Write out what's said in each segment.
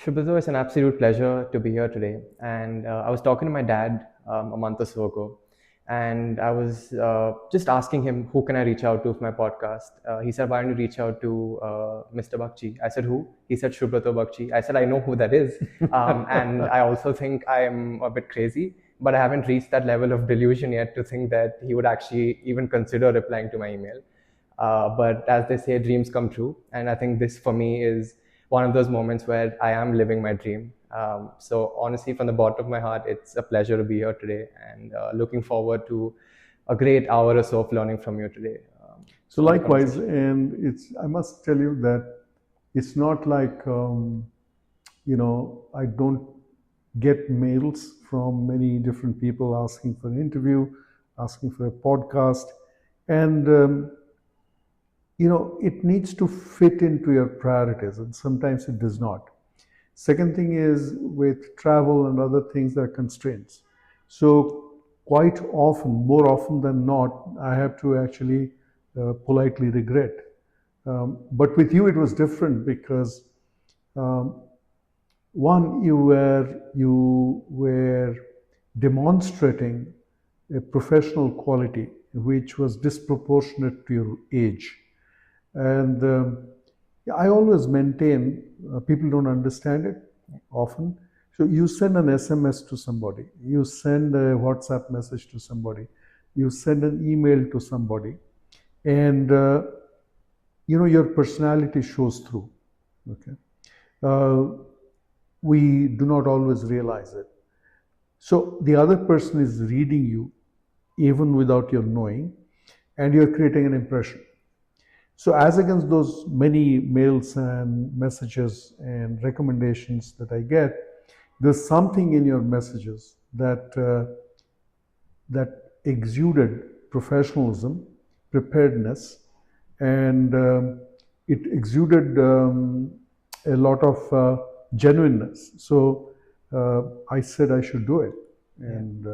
Shubhato, it's an absolute pleasure to be here today. And I was talking to my dad a month or so ago, and I was just asking him, who can I reach out to for my podcast? He said, why don't you reach out to Mr. Bagchi? I said, who? He said, Shubhato Bagchi. I said, I know who that is. And I also think I am a bit crazy, but I haven't reached that level of delusion yet to think that he would actually even consider replying to my email. But as they say, dreams come true. And I think this for me is one of those moments where I am living my dream. So honestly, from the bottom of my heart, it's a pleasure to be here today and looking forward to a great hour or so of learning from you today. So likewise, and I must tell you that it's not like, I don't get mails from many different people asking for an interview, asking for a podcast. And it needs to fit into your priorities, and sometimes it does not. Second thing is, with travel and other things, there are constraints. So quite often, more often than not, I have to actually politely regret. But with you, it was different because one, you were demonstrating a professional quality which was disproportionate to your age. And I always maintain, people don't understand it often. So you send an SMS to somebody, you send a WhatsApp message to somebody, you send an email to somebody, and your personality shows through. Okay, we do not always realize it. So the other person is reading you even without your knowing, and you're creating an impression. So as against those many mails and messages and recommendations that I get, there's something in your messages that exuded professionalism, preparedness, and it exuded a lot of genuineness. So I said I should do it. And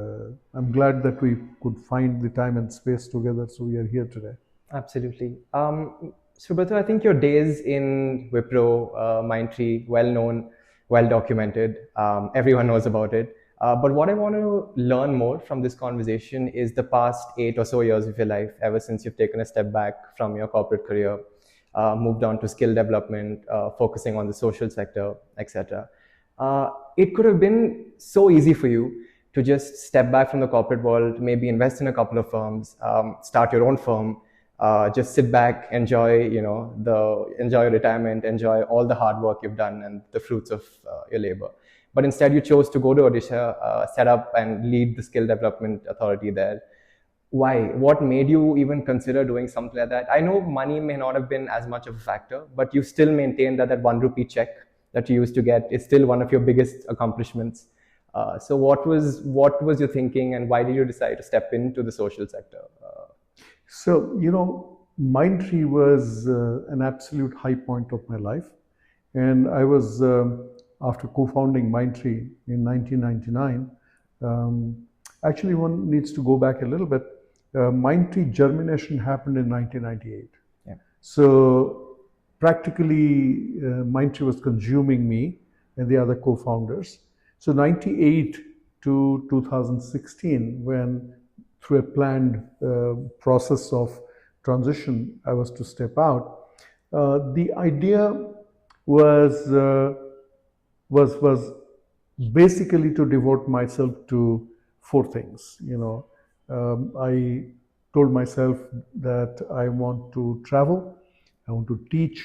I'm glad that we could find the time and space together, so we are here today. Absolutely. Subrata, I think your days in Wipro, Mindtree, well known, well documented. Everyone knows about it. But what I want to learn more from this conversation is the past 8 or so years of your life, ever since you've taken a step back from your corporate career, moved on to skill development, focusing on the social sector, etc. It could have been so easy for you to just step back from the corporate world, maybe invest in a couple of firms, start your own firm, just sit back, enjoy, enjoy retirement, enjoy all the hard work you've done and the fruits of your labor. But instead, you chose to go to Odisha, set up and lead the skill development authority there. Why? What made you even consider doing something like that? I know money may not have been as much of a factor, but you still maintain that 1 rupee check that you used to get is still one of your biggest accomplishments. So what was your thinking, and why did you decide to step into the social sector? So, Mindtree was an absolute high point of my life. And I was, after co-founding Mindtree in 1999, actually one needs to go back a little bit. Mindtree germination happened in 1998. Yeah. So practically Mindtree was consuming me and the other co-founders. So 98 to 2016, when through a planned process of transition, I was to step out. The idea was basically to devote myself to 4 things. I told myself that I want to travel, I want to teach,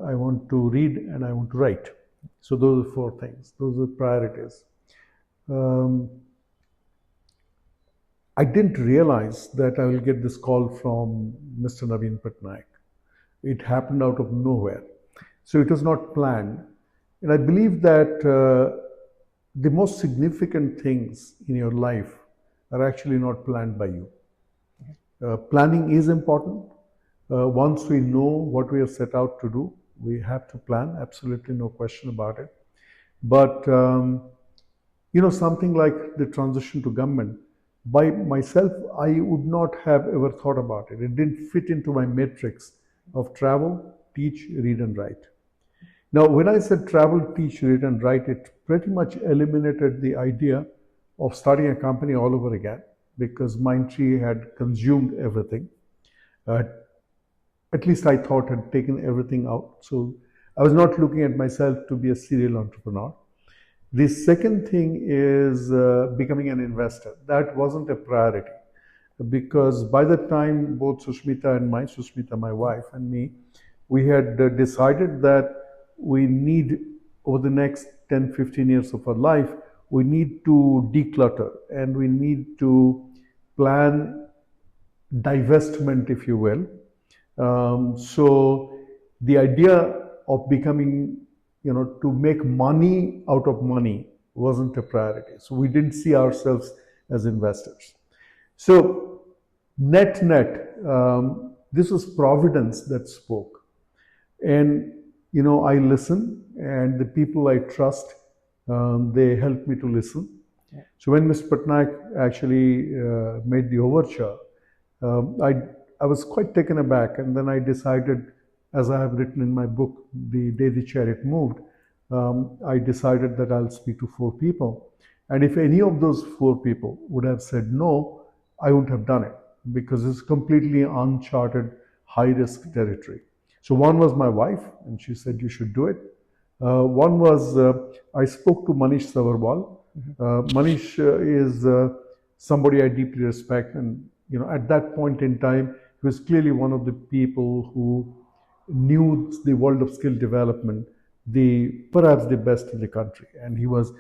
I want to read, and I want to write. So those are 4 things. Those are priorities. I didn't realize that I will get this call from Mr. Naveen Patnaik. It happened out of nowhere. So it was not planned. And I believe that the most significant things in your life are actually not planned by you. Planning is important. Once we know what we have set out to do, we have to plan, absolutely no question about it. But, something like the transition to government, by myself, I would not have ever thought about it. It didn't fit into my matrix of travel, teach, read, and write. Now, when I said travel, teach, read, and write, it pretty much eliminated the idea of starting a company all over again because Mindtree had consumed everything. Uh, at least I thought had taken everything out. So I was not looking at myself to be a serial entrepreneur. The second thing is becoming an investor. That wasn't a priority because by the time both Sushmita, my wife, and me, we had decided that we need, over the next 10, 15 years of our life, we need to declutter and we need to plan divestment, if you will. So the idea of becoming, to make money out of money wasn't a priority. So we didn't see ourselves as investors. So net, this was Providence that spoke. And, I listen, and the people I trust, they help me to listen. Yeah. So when Mr. Patnaik actually made the overture, I was quite taken aback, and then I decided, as I have written in my book, The Day the Chariot Moved, I decided that I'll speak to 4 people. And if any of those 4 people would have said no, I wouldn't have done it because it's completely uncharted, high risk territory. So one was my wife, and she said, you should do it. One was, I spoke to Manish Savarwal. Manish is somebody I deeply respect, and at that point in time, he was clearly one of the people who knew the world of skill development, perhaps the best in the country, and he was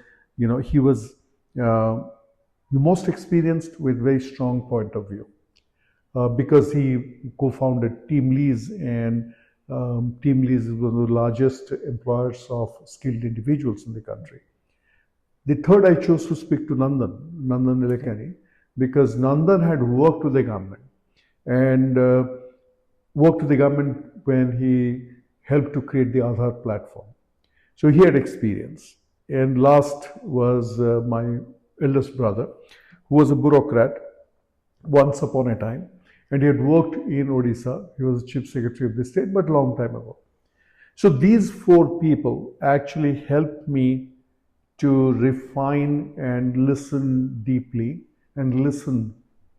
the most experienced with very strong point of view because he co-founded Team Lease, and Team Lease is one of the largest employers of skilled individuals in the country. The third, I chose to speak to Nandan Nilekani, because Nandan had worked with the government and worked with the government when he helped to create the Aadhaar platform. So he had experience. And last was my eldest brother, who was a bureaucrat once upon a time, and he had worked in Odisha. He was chief secretary of the state, but long time ago. So these 4 people actually helped me to refine and listen deeply and listen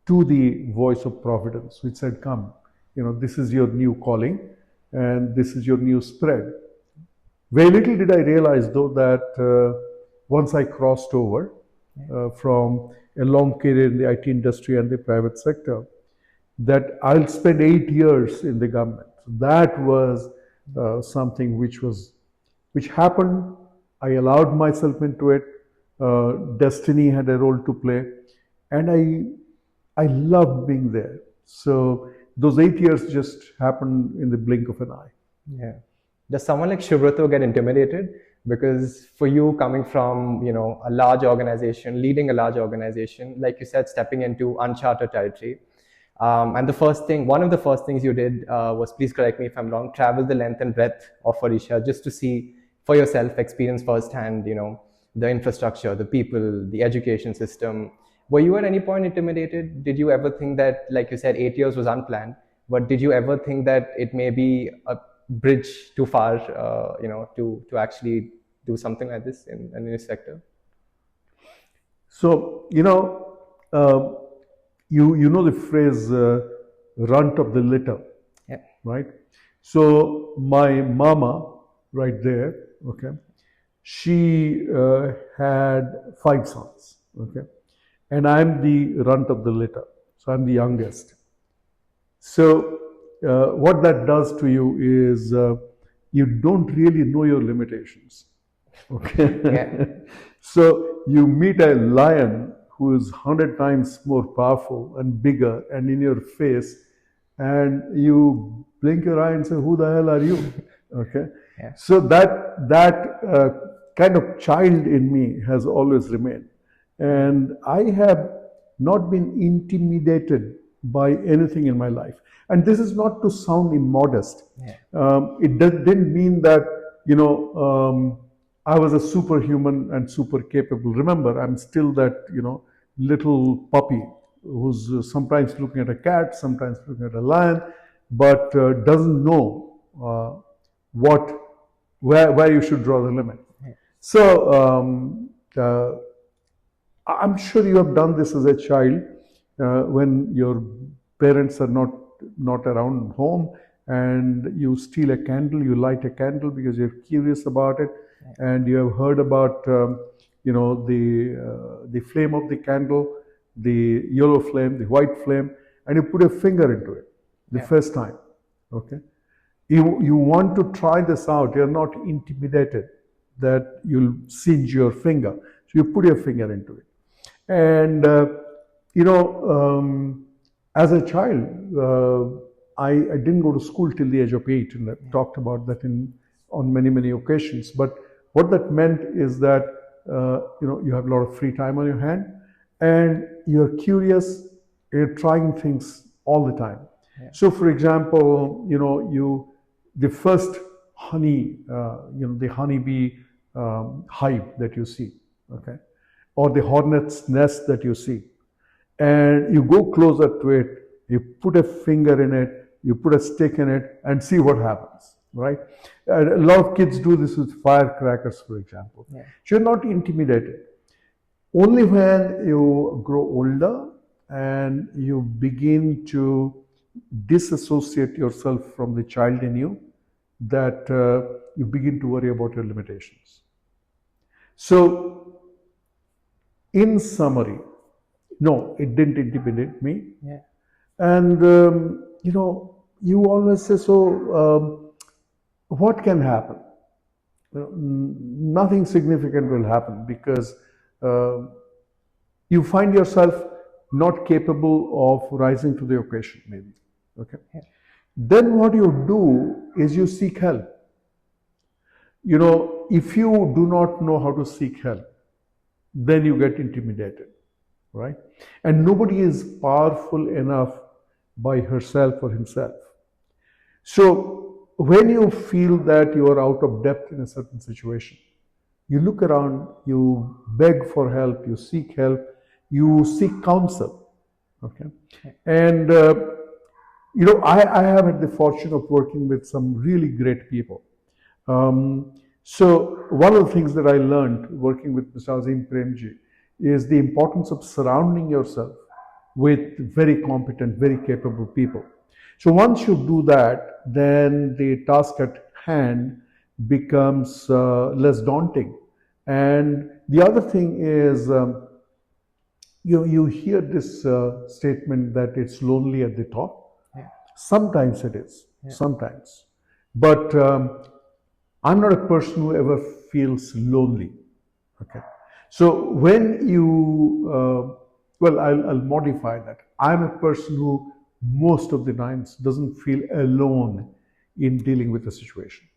to the voice of Providence, which said, come, this is your new calling and this is your new spread. Very little did I realize, though, that once I crossed over from a long career in the IT industry and the private sector, that I'll spend 8 years in the government. So that was something which happened. I allowed myself into it. Destiny had a role to play, and I loved being there. So those 8 years just happened in the blink of an eye. Yeah. Does someone like Subroto get intimidated? Because for you, coming from a large organization, leading a large organization, like you said, stepping into uncharted territory, and one of the first things you did was, please correct me if I'm wrong, travel the length and breadth of Odisha just to see for yourself, experience firsthand, the infrastructure, the people, the education system. Were you at any point intimidated? Did you ever think that, like you said, 8 years was unplanned, but did you ever think that it may be a bridge too far, to actually do something like this in this sector? So, you know the phrase runt of the litter, Yeah. right? So my mama, right there, okay, she had 5 sons, okay, and I'm the runt of the litter, so I'm the youngest. So what that does to you is you don't really know your limitations, okay? Yeah. So you meet a lion who is 100 times more powerful and bigger and in your face, and you blink your eye and say, who the hell are you? Okay. Yeah. So that kind of child in me has always remained, and I have not been intimidated by anything in my life. And this is not to sound immodest. Yeah. Didn't mean that I was a superhuman and super capable. Remember, I'm still that little puppy who's sometimes looking at a cat, sometimes looking at a lion, but doesn't know what where you should draw the limit. So I'm sure you have done this as a child when your parents are not around home, and you steal a candle, you light a candle because you're curious about it, and you have heard about the flame of the candle, the yellow flame, the white flame, and you put a finger into it the first time. Okay, you want to try this out. You're not intimidated that you'll singe your finger, so you put your finger into it. And you know, as a child, I didn't go to school till the age of 8, and I've talked about that on many occasions. But what that meant is that you have a lot of free time on your hand, and you're curious, you're trying things all the time. So, for example, the first honey, the honeybee hive that you see, okay, or the hornet's nest that you see, and you go closer to it, you put a finger in it, you put a stick in it, and see what happens, right? And a lot of kids do this with firecrackers, for example. So you're not intimidated. Only when you grow older and you begin to disassociate yourself from the child in you, that you begin to worry about your limitations. So, in summary, no, it didn't intimidate me. And you always say, so what can happen? Nothing significant will happen, because you find yourself not capable of rising to the occasion, maybe. Okay. Then what you do is you seek help. If you do not know how to seek help, then you get intimidated, right? And nobody is powerful enough by herself or himself. So when you feel that you are out of depth in a certain situation, you look around, you beg for help, you seek counsel. Okay. And I have had the fortune of working with some really great people. So one of the things that I learned working with Mr. Azim Premji is the importance of surrounding yourself with very competent, very capable people. So once you do that, then the task at hand becomes less daunting. And the other thing is, you hear this statement that it's lonely at the top. Sometimes it is, sometimes. But I'm not a person who ever feels lonely. Okay. So when you, I'll modify that. I'm a person who most of the times doesn't feel alone in dealing with a situation.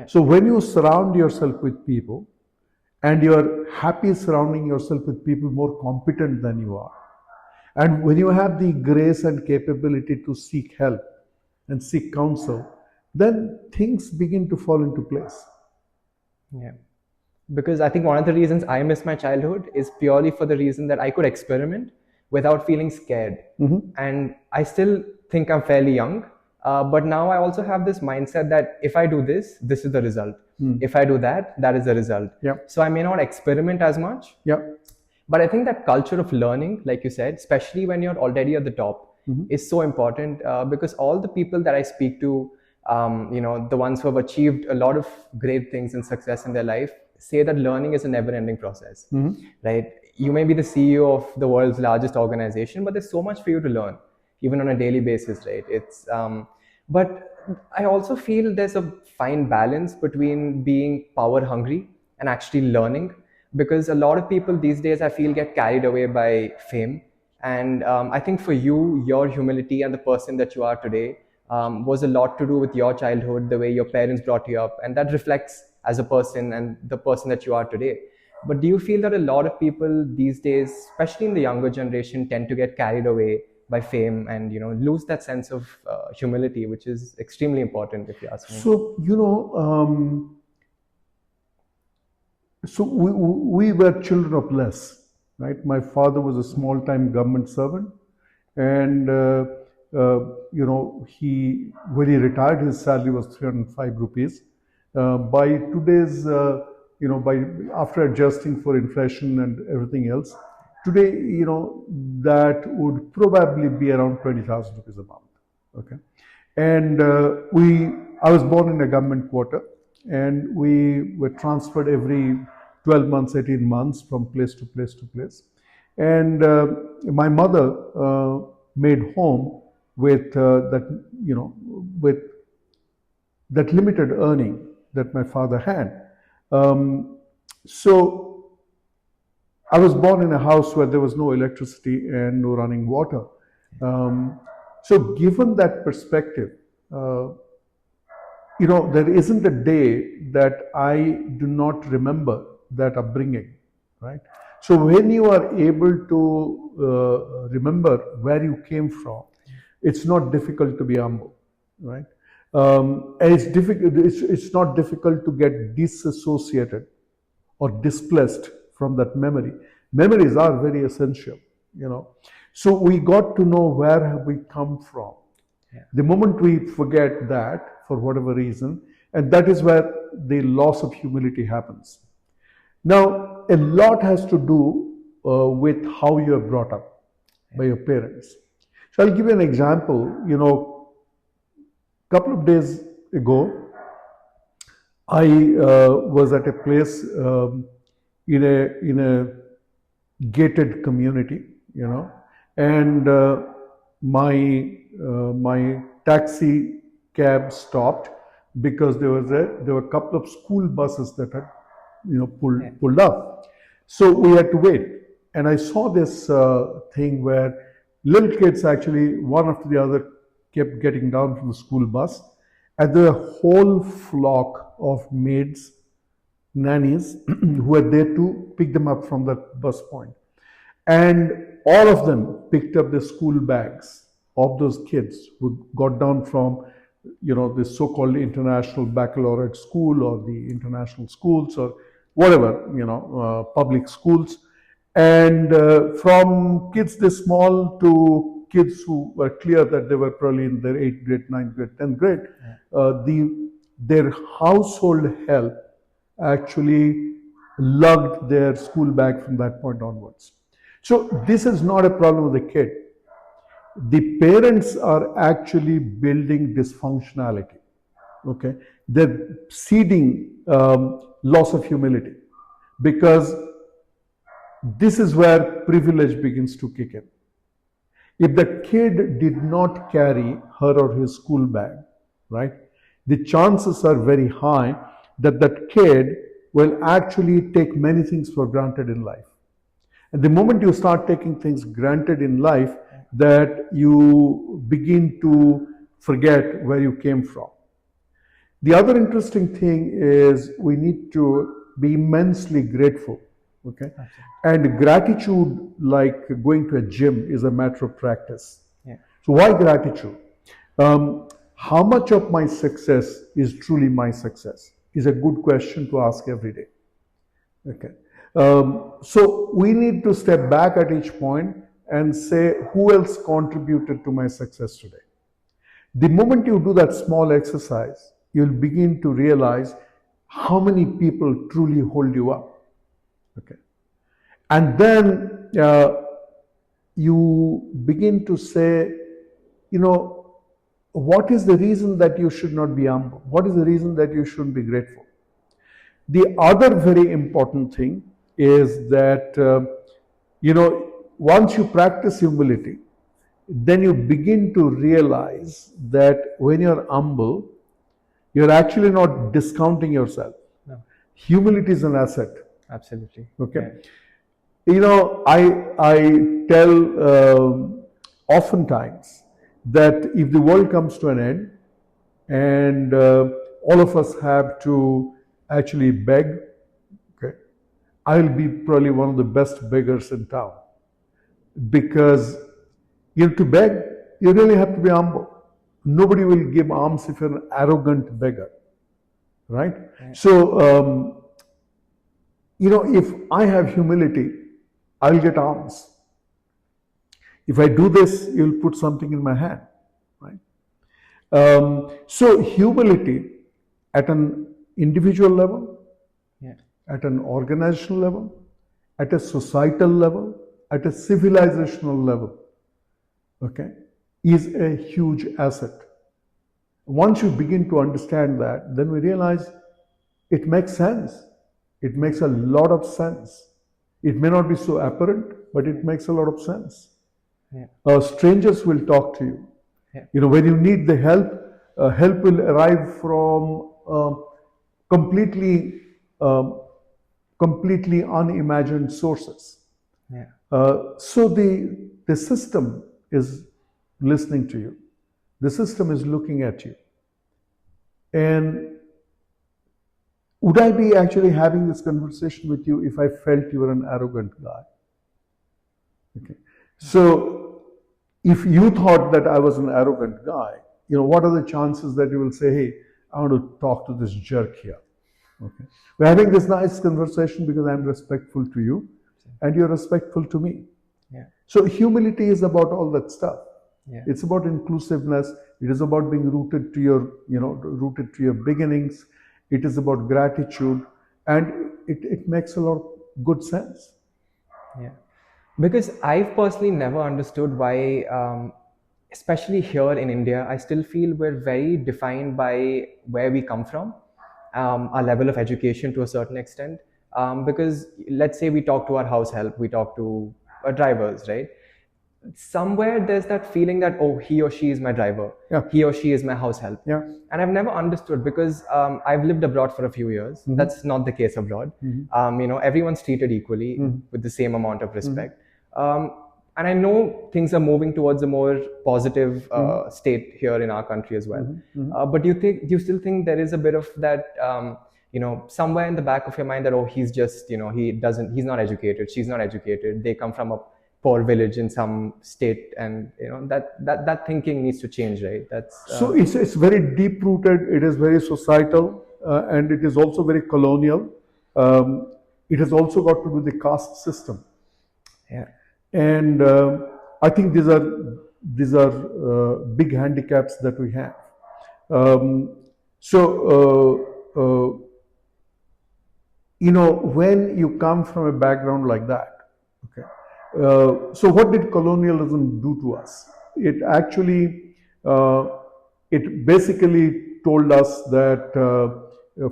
So when you surround yourself with people, and you're happy surrounding yourself with people more competent than you are, and when you have the grace and capability to seek help and seek counsel, then things begin to fall into place. Because I think one of the reasons I miss my childhood is purely for the reason that I could experiment without feeling scared. And I still think I'm fairly young, but now I also have this mindset that if I do this, this is the result. If I do that, that is the result. So I may not experiment as much. But I think that culture of learning, like you said, especially when you're already at the top, is so important, because all the people that I speak to, the ones who have achieved a lot of great things and success in their life, say that learning is a never-ending process, right? You may be the CEO of the world's largest organization, but there's so much for you to learn, even on a daily basis, right? But I also feel there's a fine balance between being power hungry and actually learning, because a lot of people these days, I feel, get carried away by fame. And I think for you, your humility and the person that you are today was a lot to do with your childhood, the way your parents brought you up, and that reflects as a person and the person that you are today. But do you feel that a lot of people these days, especially in the younger generation, tend to get carried away by fame and lose that sense of humility, which is extremely important, if you ask me? So we were children of less, right? My father was a small-time government servant, and when he retired, his salary was 305 rupees, By today's, by after adjusting for inflation and everything else, today, that would probably be around 20,000 rupees a month. Okay, and I was born in a government quarter, and we were transferred every 12 months, 18 months from place to place to place. And my mother made home with with that limited earning that my father had. So I was born in a house where there was no electricity and no running water. So given that perspective, uh, there isn't a day that I do not remember that upbringing, right? So when you are able to remember where you came from, it's not difficult to be humble, right? And it's difficult. It's not difficult to get disassociated or displaced from that memory. Memories are very essential, you know. So we got to know where have we come from. Yeah. The moment we forget that for whatever reason, and that is where the loss of humility happens. Now, a lot has to do with how you are brought up by your parents. So I'll give you an example. A couple of days ago, I was at a place in a gated community, and my taxi cab stopped because there were a couple of school buses that had pulled up. So we had to wait, and I saw this thing where little kids actually one after the other kept getting down from the school bus, and there were a whole flock of maids, nannies who were there to pick them up from that bus point. And all of them picked up the school bags of those kids who got down from, the so-called international baccalaureate school or the international schools or whatever, public schools. And from kids this small to kids who were clear that they were probably in their 8th grade, 9th grade, 10th grade, their household help actually lugged their school bag from that point onwards. So this is not a problem with the kid. The parents are actually building dysfunctionality. Okay, they're seeding loss of humility, because this is where privilege begins to kick in. If the kid did not carry her or his school bag, right, the chances are very high that that kid will actually take many things for granted in life. And the moment you start taking things granted in life, that you begin to forget where you came from. The other interesting thing is we need to be immensely grateful. Okay, and gratitude, like going to a gym, is a matter of practice. Yeah. So why gratitude? How much of my success is truly my success is a good question to ask every day. Okay. So we need to step back at each point and say, who else contributed to my success today? The moment you do that small exercise, you'll begin to realize how many people truly hold you up. Okay. And then you begin to say, what is the reason that you should not be humble? What is the reason that you shouldn't be grateful? The other very important thing is that, once you practice humility, then you begin to realize that when you're humble, you're actually not discounting yourself. No. Humility is an asset. Absolutely. Okay. Yeah. I tell oftentimes that if the world comes to an end and all of us have to actually beg, okay, I'll be probably one of the best beggars in town, because to beg, you really have to be humble. Nobody will give alms if you're an arrogant beggar, right? Yeah. So, if I have humility, I'll get alms. If I do this, you'll put something in my hand, right? So humility at an individual level, Yeah. at an organizational level, at a societal level, at a civilizational level, okay, is a huge asset. Once you begin to understand that, then we realize it makes sense. It makes a lot of sense. It may not be so apparent, but it makes a lot of sense. Yeah. Strangers will talk to you. Yeah. When you need the help, help will arrive from completely, um, completely unimagined sources. Yeah. So the system is listening to you. The system is looking at you. And would I be actually having this conversation with you if I felt you were an arrogant guy? Okay. So if you thought that I was an arrogant guy, what are the chances that you will say, hey, I want to talk to this jerk here? Okay. We're having this nice conversation because I'm respectful to you and you're respectful to me. Yeah. So humility is about all that stuff. Yeah. It's about inclusiveness. It is about being rooted to your beginnings. It is about gratitude, and it makes a lot of good sense. Yeah. Because I've personally never understood why, especially here in India, I still feel we're very defined by where we come from, our level of education to a certain extent. Because let's say we talk to our house help, we talk to our drivers, right? Somewhere there's that feeling that, oh, he or she is my driver, Yeah. he or she is my house help. Yeah. And I've never understood because I've lived abroad for a few years. That's not the case abroad. Everyone's treated equally with the same amount of respect. And I know things are moving towards a more positive state here in our country as well. But do you still think there is a bit of that, somewhere in the back of your mind that, oh, he's just, he's not educated, she's not educated, they come from a poor village in some state, and that thinking needs to change, right? So it's very deep rooted. It is very societal, and it is also very colonial. It has also got to do with the caste system. Yeah. And I think these are big handicaps that we have. When you come from a background like that, okay. So what did colonialism do to us? It actually, it basically told us that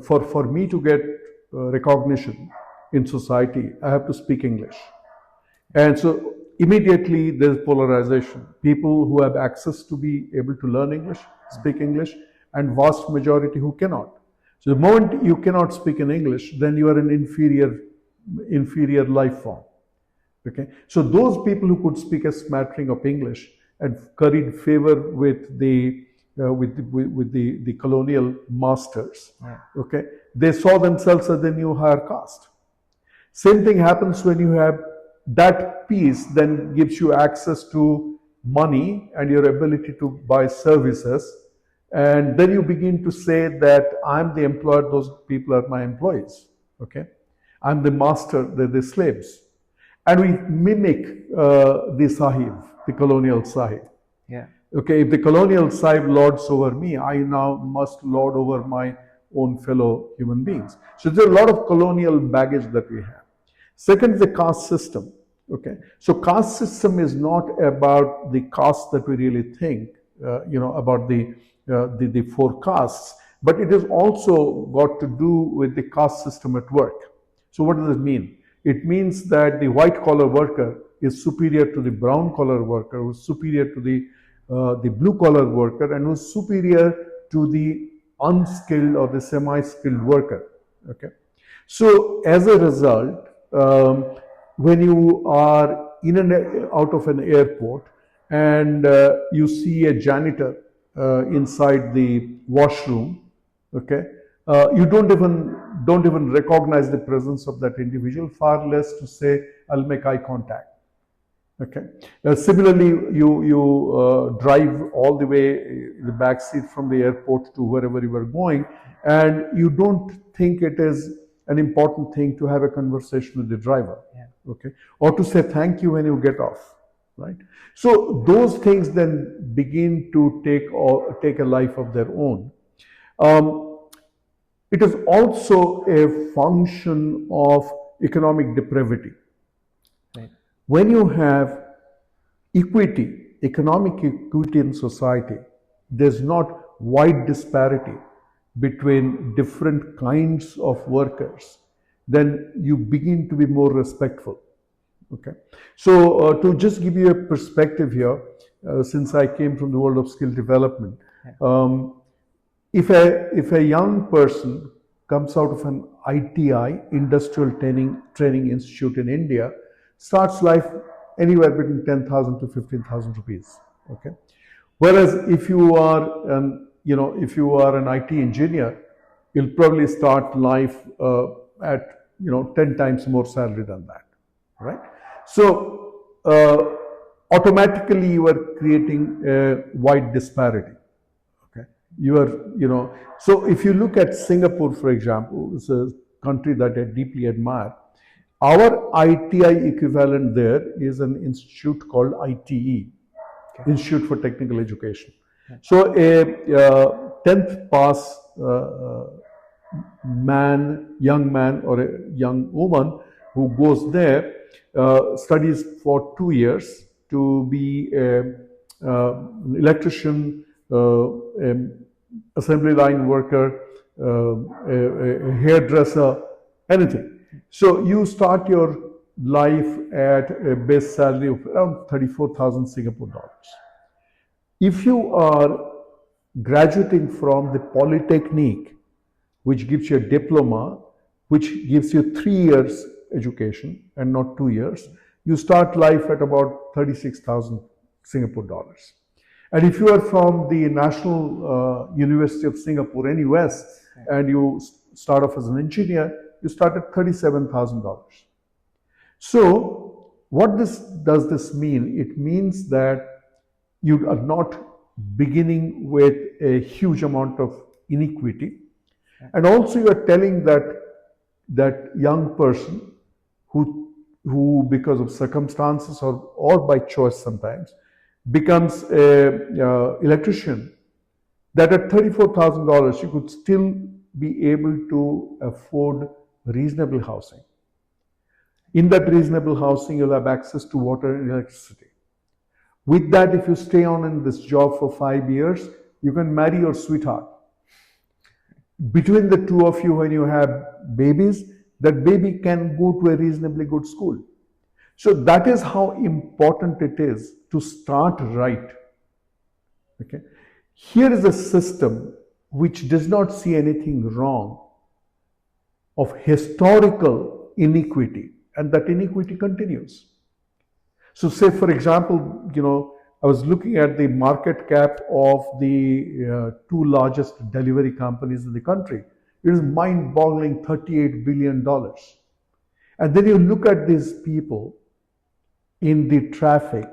for me to get recognition in society, I have to speak English. And so immediately there's polarization. People who have access to be able to learn English, speak English, and vast majority who cannot. So the moment you cannot speak in English, then you are an inferior life form. Okay. So those people who could speak a smattering of English and curried favor with the colonial masters. Yeah. Okay, they saw themselves as the new higher caste. Same thing happens when you have that piece, then gives you access to money and your ability to buy services, and then you begin to say that I'm the employer, those people are my employees. Okay, I'm the master, they're the slaves. And we mimic the Sahib, the colonial Sahib. Yeah. Okay, if the colonial Sahib lords over me, I now must lord over my own fellow human beings. So there's a lot of colonial baggage that we have. Second is the caste system. Okay, so caste system is not about the caste that we really think, about the four castes, but it has also got to do with the caste system at work. So what does it mean? It means that the white collar worker is superior to the brown collar worker, who is superior to the blue collar worker, and who is superior to the unskilled or the semi-skilled worker. Okay, so as a result, when you are in and out of an airport and you see a janitor inside the washroom, okay, you don't even recognize the presence of that individual, far less to say, I'll make eye contact. Okay. Similarly, you drive all the way the back seat from the airport to wherever you are going, and you don't think it is an important thing to have a conversation with the driver. Yeah. Okay, or to say thank you when you get off. Right. So those things then begin to take a life of their own. It is also a function of economic depravity. Right. When you have equity, economic equity in society, there's not wide disparity between different kinds of workers, then you begin to be more respectful. Okay. So to just give you a perspective here, since I came from the world of skill development, um, if a young person comes out of an ITI, Industrial Training Institute in India, starts life anywhere between 10,000 to 15,000 rupees. Okay. Whereas if you are if you are an IT engineer, you'll probably start life at 10 times more salary than that, right? So automatically you are creating a wide disparity. Okay, so if you look at Singapore, for example, it's a country that I deeply admire. Our ITI equivalent there is an institute called ITE, Institute for Technical Education. So a 10th pass young man or a young woman who goes there studies for 2 years to be an electrician, assembly line worker, a hairdresser, anything. So you start your life at a base salary of around 34,000 Singapore dollars. If you are graduating from the Polytechnic, which gives you a diploma, which gives you 3 years education and not 2 years, you start life at about 36,000 Singapore dollars. And if you are from the National University of Singapore, NUS, and you start off as an engineer, you start at $37,000. So what does this mean? It means that you are not beginning with a huge amount of inequity, and also you are telling that young person who because of circumstances or by choice sometimes becomes a electrician, that at $34,000 you could still be able to afford reasonable housing. In that reasonable housing, you'll have access to water and electricity. With that, if you stay on in this job for 5 years, you can marry your sweetheart. Between the two of you, when you have babies, that baby can go to a reasonably good school. So that is how important it is to start right. Okay. Here is a system which does not see anything wrong of historical inequity, and that inequity continues. So say, for example, I was looking at the market cap of the two largest delivery companies in the country. It is mind-boggling, $38 billion. And then you look at these people in the traffic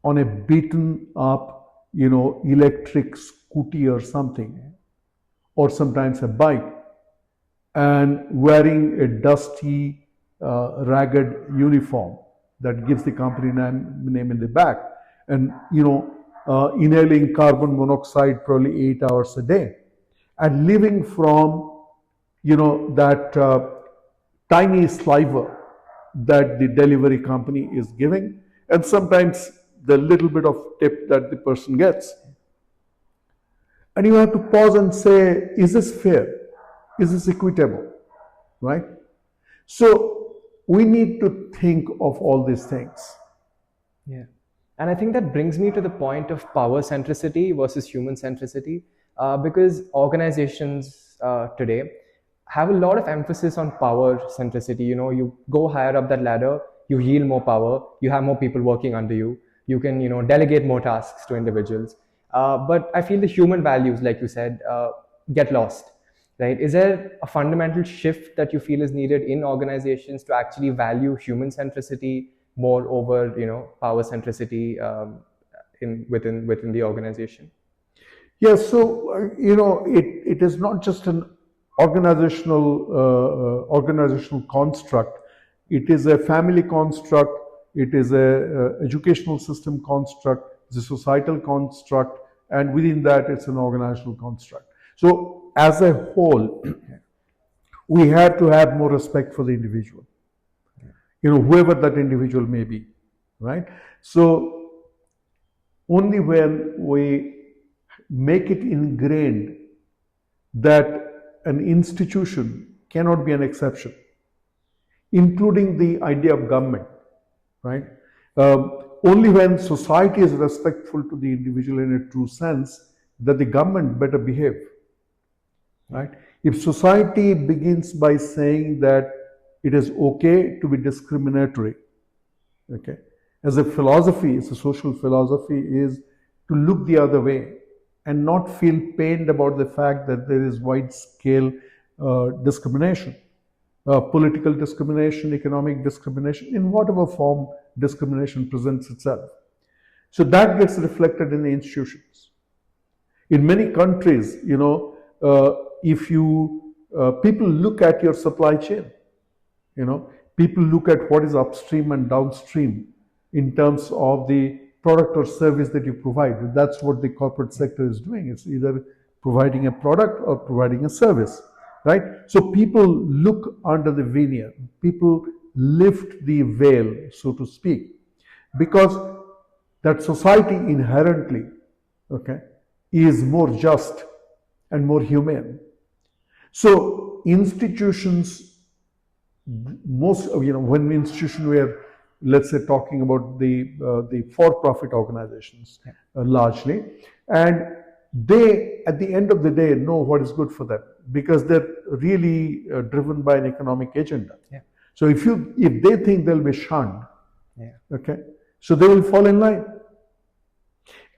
on a beaten up, electric scooty or something, or sometimes a bike, and wearing a dusty, ragged uniform that gives the company name in the back, and inhaling carbon monoxide probably 8 hours a day, and living from that tiny sliver that the delivery company is giving, and sometimes the little bit of tip that the person gets. And you have to pause and say, is this fair? Is this equitable? Right? So we need to think of all these things. Yeah. And I think that brings me to the point of power centricity versus human centricity, because organizations today have a lot of emphasis on power centricity. You go higher up that ladder, you yield more power, you have more people working under you, you can delegate more tasks to individuals. But I feel the human values, like you said, get lost. Right? Is there a fundamental shift that you feel is needed in organizations to actually value human centricity more over, power centricity within the organization? Yes. So it is not just an organizational construct. It is a family construct. It is a educational system construct. It's a societal construct, and within that, it's an organizational construct. So So as a whole, we have to have more respect for the individual, whoever that individual may be, right? So only when we make it ingrained that an institution cannot be an exception, including the idea of government, right? Only when society is respectful to the individual in a true sense that the government better behave, right? If society begins by saying that it is okay to be discriminatory, okay, as a philosophy, as a social philosophy, is to look the other way and not feel pained about the fact that there is wide-scale discrimination, political discrimination, economic discrimination, in whatever form discrimination presents itself. So that gets reflected in the institutions. In many countries, if you people look at your supply chain, people look at what is upstream and downstream in terms of the product or service that you provide. That's what the corporate sector is doing. It's either providing a product or providing a service, right? So people look under the veneer. People lift the veil, so to speak, because that society inherently, okay, is more just and more humane. So institutions, when institutions were, let's say, talking about the for-profit organizations, largely, and they, at the end of the day, know what is good for them because they're really driven by an economic agenda. Yeah. So if they think they'll be shunned, yeah, okay, so they will fall in line.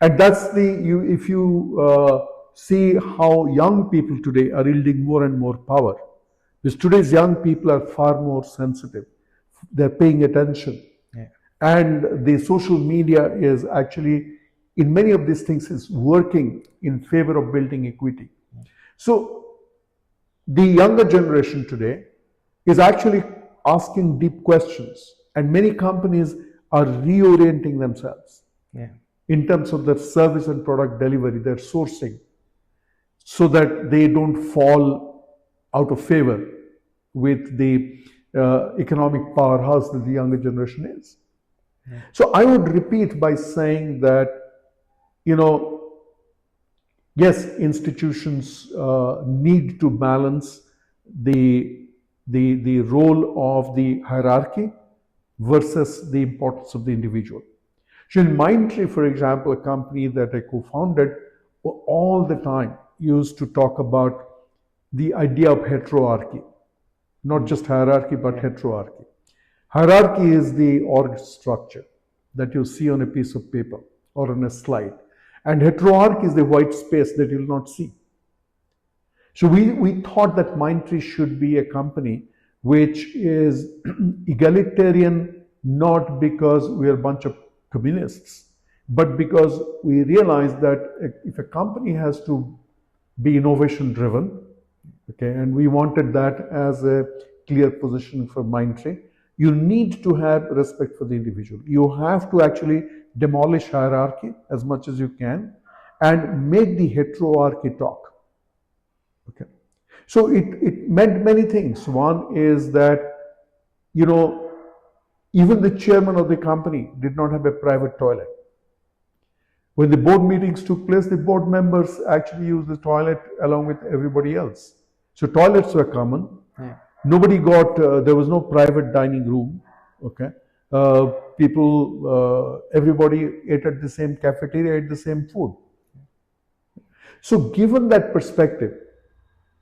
And that's if you see how young people today are yielding more and more power, because today's young people are far more sensitive. They're paying attention. yeah, And the social media is actually, in many of these things, is working in favor of building equity. So the younger generation today is actually asking deep questions, and many companies are reorienting themselves yeah, in terms of their service and product delivery, their sourcing, so that they don't fall out of favor with the economic powerhouse that the younger generation is. yeah. So I would repeat by saying that, yes, institutions need to balance the role of the hierarchy versus the importance of the individual. So in Mindtree, for example, a company that I co-founded, all the time used to talk about the idea of heterarchy, not just hierarchy, but heterarchy. Hierarchy is the org structure that you see on a piece of paper or on a slide. And heterarchy is the white space that you'll not see. So we thought that Mindtree should be a company which is egalitarian, not because we are a bunch of communists, but because we realize that if a company has to be innovation driven, okay, and we wanted that as a clear position for Mindtree, you need to have respect for the individual. You have to actually demolish hierarchy as much as you can and make the heterarchy talk. Okay. So it meant many things. One is that, even the chairman of the company did not have a private toilet. When the board meetings took place, the board members actually used the toilet along with everybody else. So toilets were common. Yeah. Nobody there was no private dining room. Okay. Everybody ate at the same cafeteria, ate the same food. So given that perspective,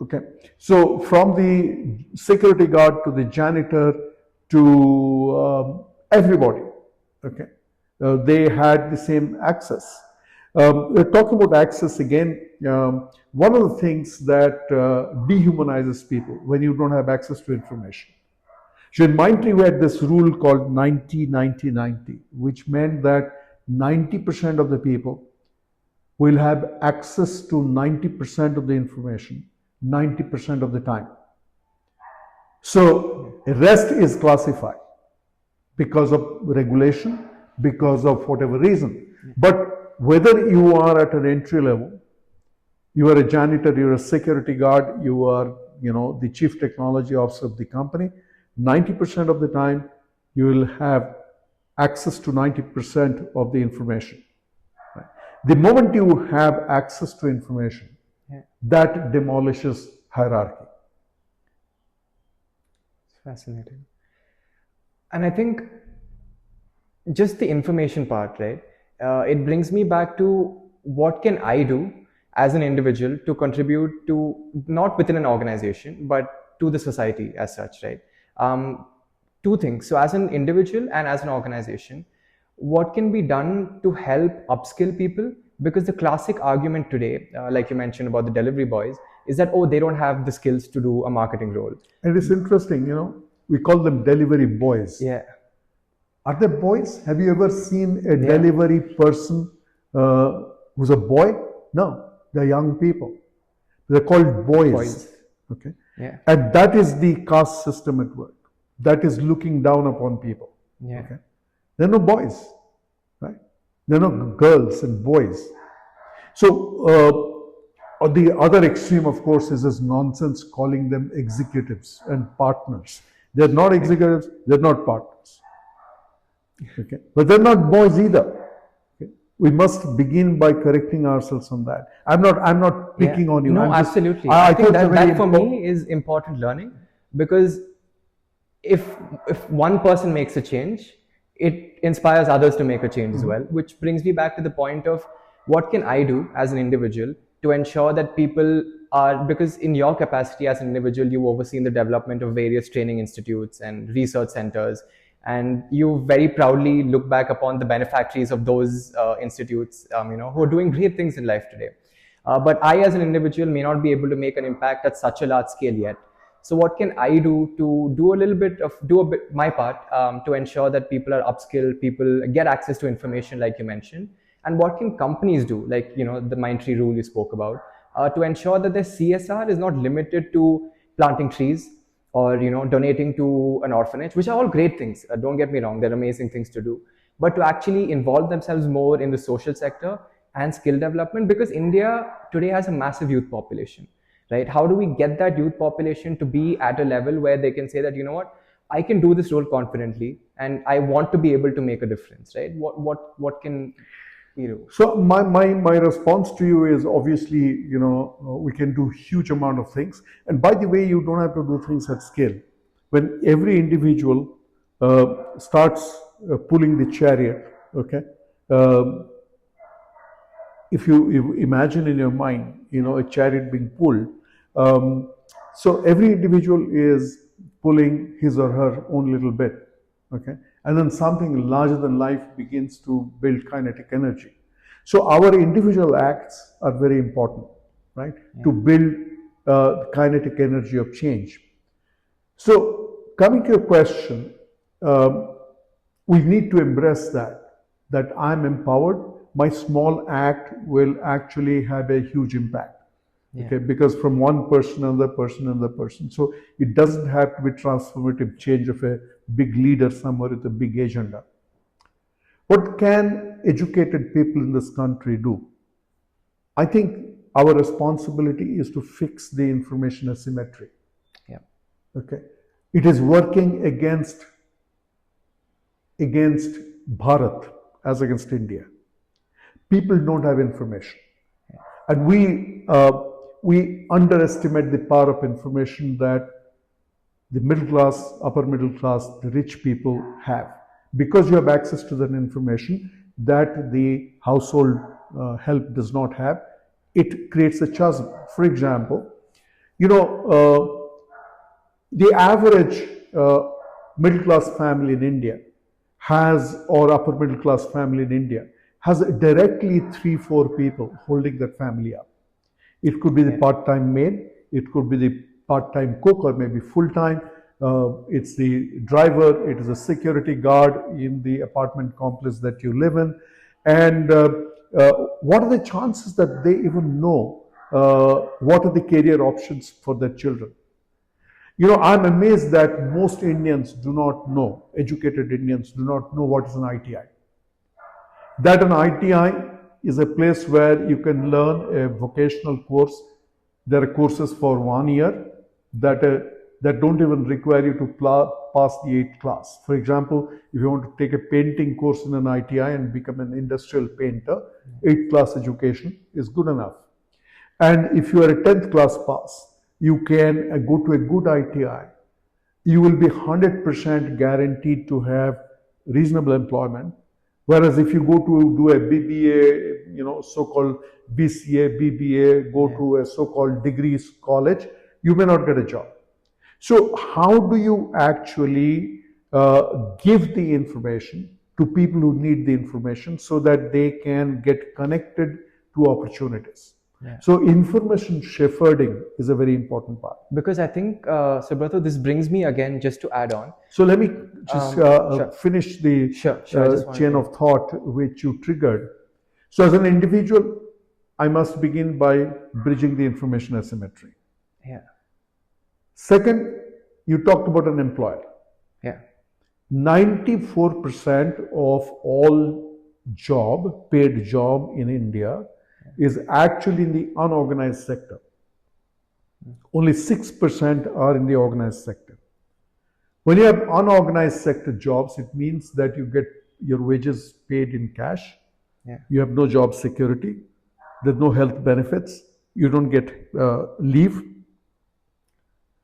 okay, so from the security guard to the janitor to everybody, okay, they had the same access. We're talking about access again. One of the things that dehumanizes people when you don't have access to information. So in Mindtree, we had this rule called 90-90-90, which meant that 90% of the people will have access to 90% of the information 90% of the time. So the rest is classified because of regulation, because of whatever reason. But whether you are at an entry level, You are a janitor, you're a security guard, you are, the chief technology officer of the company. 90% of the time, you will have access to 90% of the information. Right? The moment you have access to information, that demolishes hierarchy. It's fascinating. And I think just the information part, right? It brings me back to what can I do as an individual to contribute to, not within an organization, but to the society as such, right? Two things. So, as an individual and as an organization, what can be done to help upskill people? Because the classic argument today, like you mentioned about the delivery boys, is that, oh, they don't have the skills to do a marketing role. And it's interesting, we call them delivery boys. Yeah. Are they boys? Have you ever seen a delivery person who's a boy? No, they're young people. They're called boys. Okay. Yeah. And that is the caste system at work. That is looking down upon people. Yeah. Okay. There are no boys, right? There are no girls and boys. So the other extreme, of course, is this nonsense calling them executives and partners. They're not executives. They're not partners. Okay, but they're not boys either. Okay? We must begin by correcting ourselves on that. I'm not picking on you. No, absolutely. I think that for me is important learning, because if one person makes a change, it inspires others to make a change as well, which brings me back to the point of what can I do as an individual to ensure that people are, because in your capacity as an individual, you've overseen the development of various training institutes and research centers, and you very proudly look back upon the benefactories of those institutes, who are doing great things in life today. But I, as an individual, may not be able to make an impact at such a large scale yet. So what can I do to do a bit my part to ensure that people are upskilled, people get access to information like you mentioned, and what can companies do, like the Mindtree rule you spoke about, to ensure that their CSR is not limited to planting trees or donating to an orphanage, which are all great things. Don't get me wrong, they're amazing things to do, but to actually involve themselves more in the social sector and skill development, because India today has a massive youth population. Right? How do we get that youth population to be at a level where they can say that, I can do this role confidently and I want to be able to make a difference, right? What can we do? So my response to you is, obviously, we can do huge amount of things. And by the way, you don't have to do things at scale. When every individual starts pulling the chariot, okay, if you imagine in your mind, a chariot being pulled, so every individual is pulling his or her own little bit, okay, and then something larger than life begins to build kinetic energy. So our individual acts are very important, right, to build kinetic energy of change. So coming to your question, we need to embrace that I'm empowered. My small act will actually have a huge impact. Okay, because from one person, another person. So it doesn't have to be transformative change of a big leader somewhere with a big agenda. What can educated people in this country do? I think our responsibility is to fix the information asymmetry. Yeah. Okay. It is working against Bharat as against India. People don't have information, and we underestimate the power of information that the middle class, upper middle class, the rich people have. Because you have access to that information that the household help does not have, it creates a chasm. For example, the average middle class family in India or upper middle class family in India has directly 3-4 people holding that family up. It could be the part-time maid, it could be the part-time cook, or maybe full-time. It's the driver, it is a security guard in the apartment complex that you live in. And what are the chances that they even know what are the career options for their children? I'm amazed that most Indians do not know, educated Indians do not know what is an ITI. That an ITI is a place where you can learn a vocational course. There are courses for 1 year that that don't even require you to pass the 8th class. For example, if you want to take a painting course in an ITI and become an industrial painter, 8th class education is good enough. And if you are a 10th class pass, you can go to a good ITI. You will be 100% guaranteed to have reasonable employment. Whereas if you go to do a BBA, so-called BCA, BBA, go to a so-called degrees college, you may not get a job. So how do you actually give the information to people who need the information so that they can get connected to opportunities? So information shepherding is a very important part. Because I think, Subroto, this brings me again, just to add on. So let me just finish the chain of thought which you triggered. So as an individual, I must begin by bridging the information asymmetry. Yeah. Second, you talked about an employer. Yeah. 94% of all paid job in India is actually in the unorganized sector. Only 6% are in the organized sector. When you have unorganized sector jobs, it means that you get your wages paid in cash. Yeah. You have no job security. There's no health benefits. You don't get leave.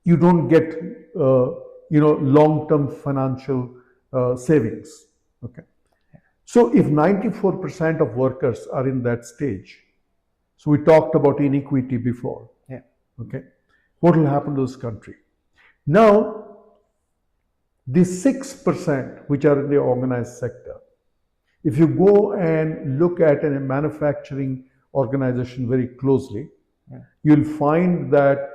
You don't get long-term financial savings. Okay. So if 94% of workers are in that stage, so we talked about inequity before. Yeah. Okay. What will happen to this country? Now, the 6% which are in the organized sector, if you go and look at a manufacturing organization very closely, you'll find that,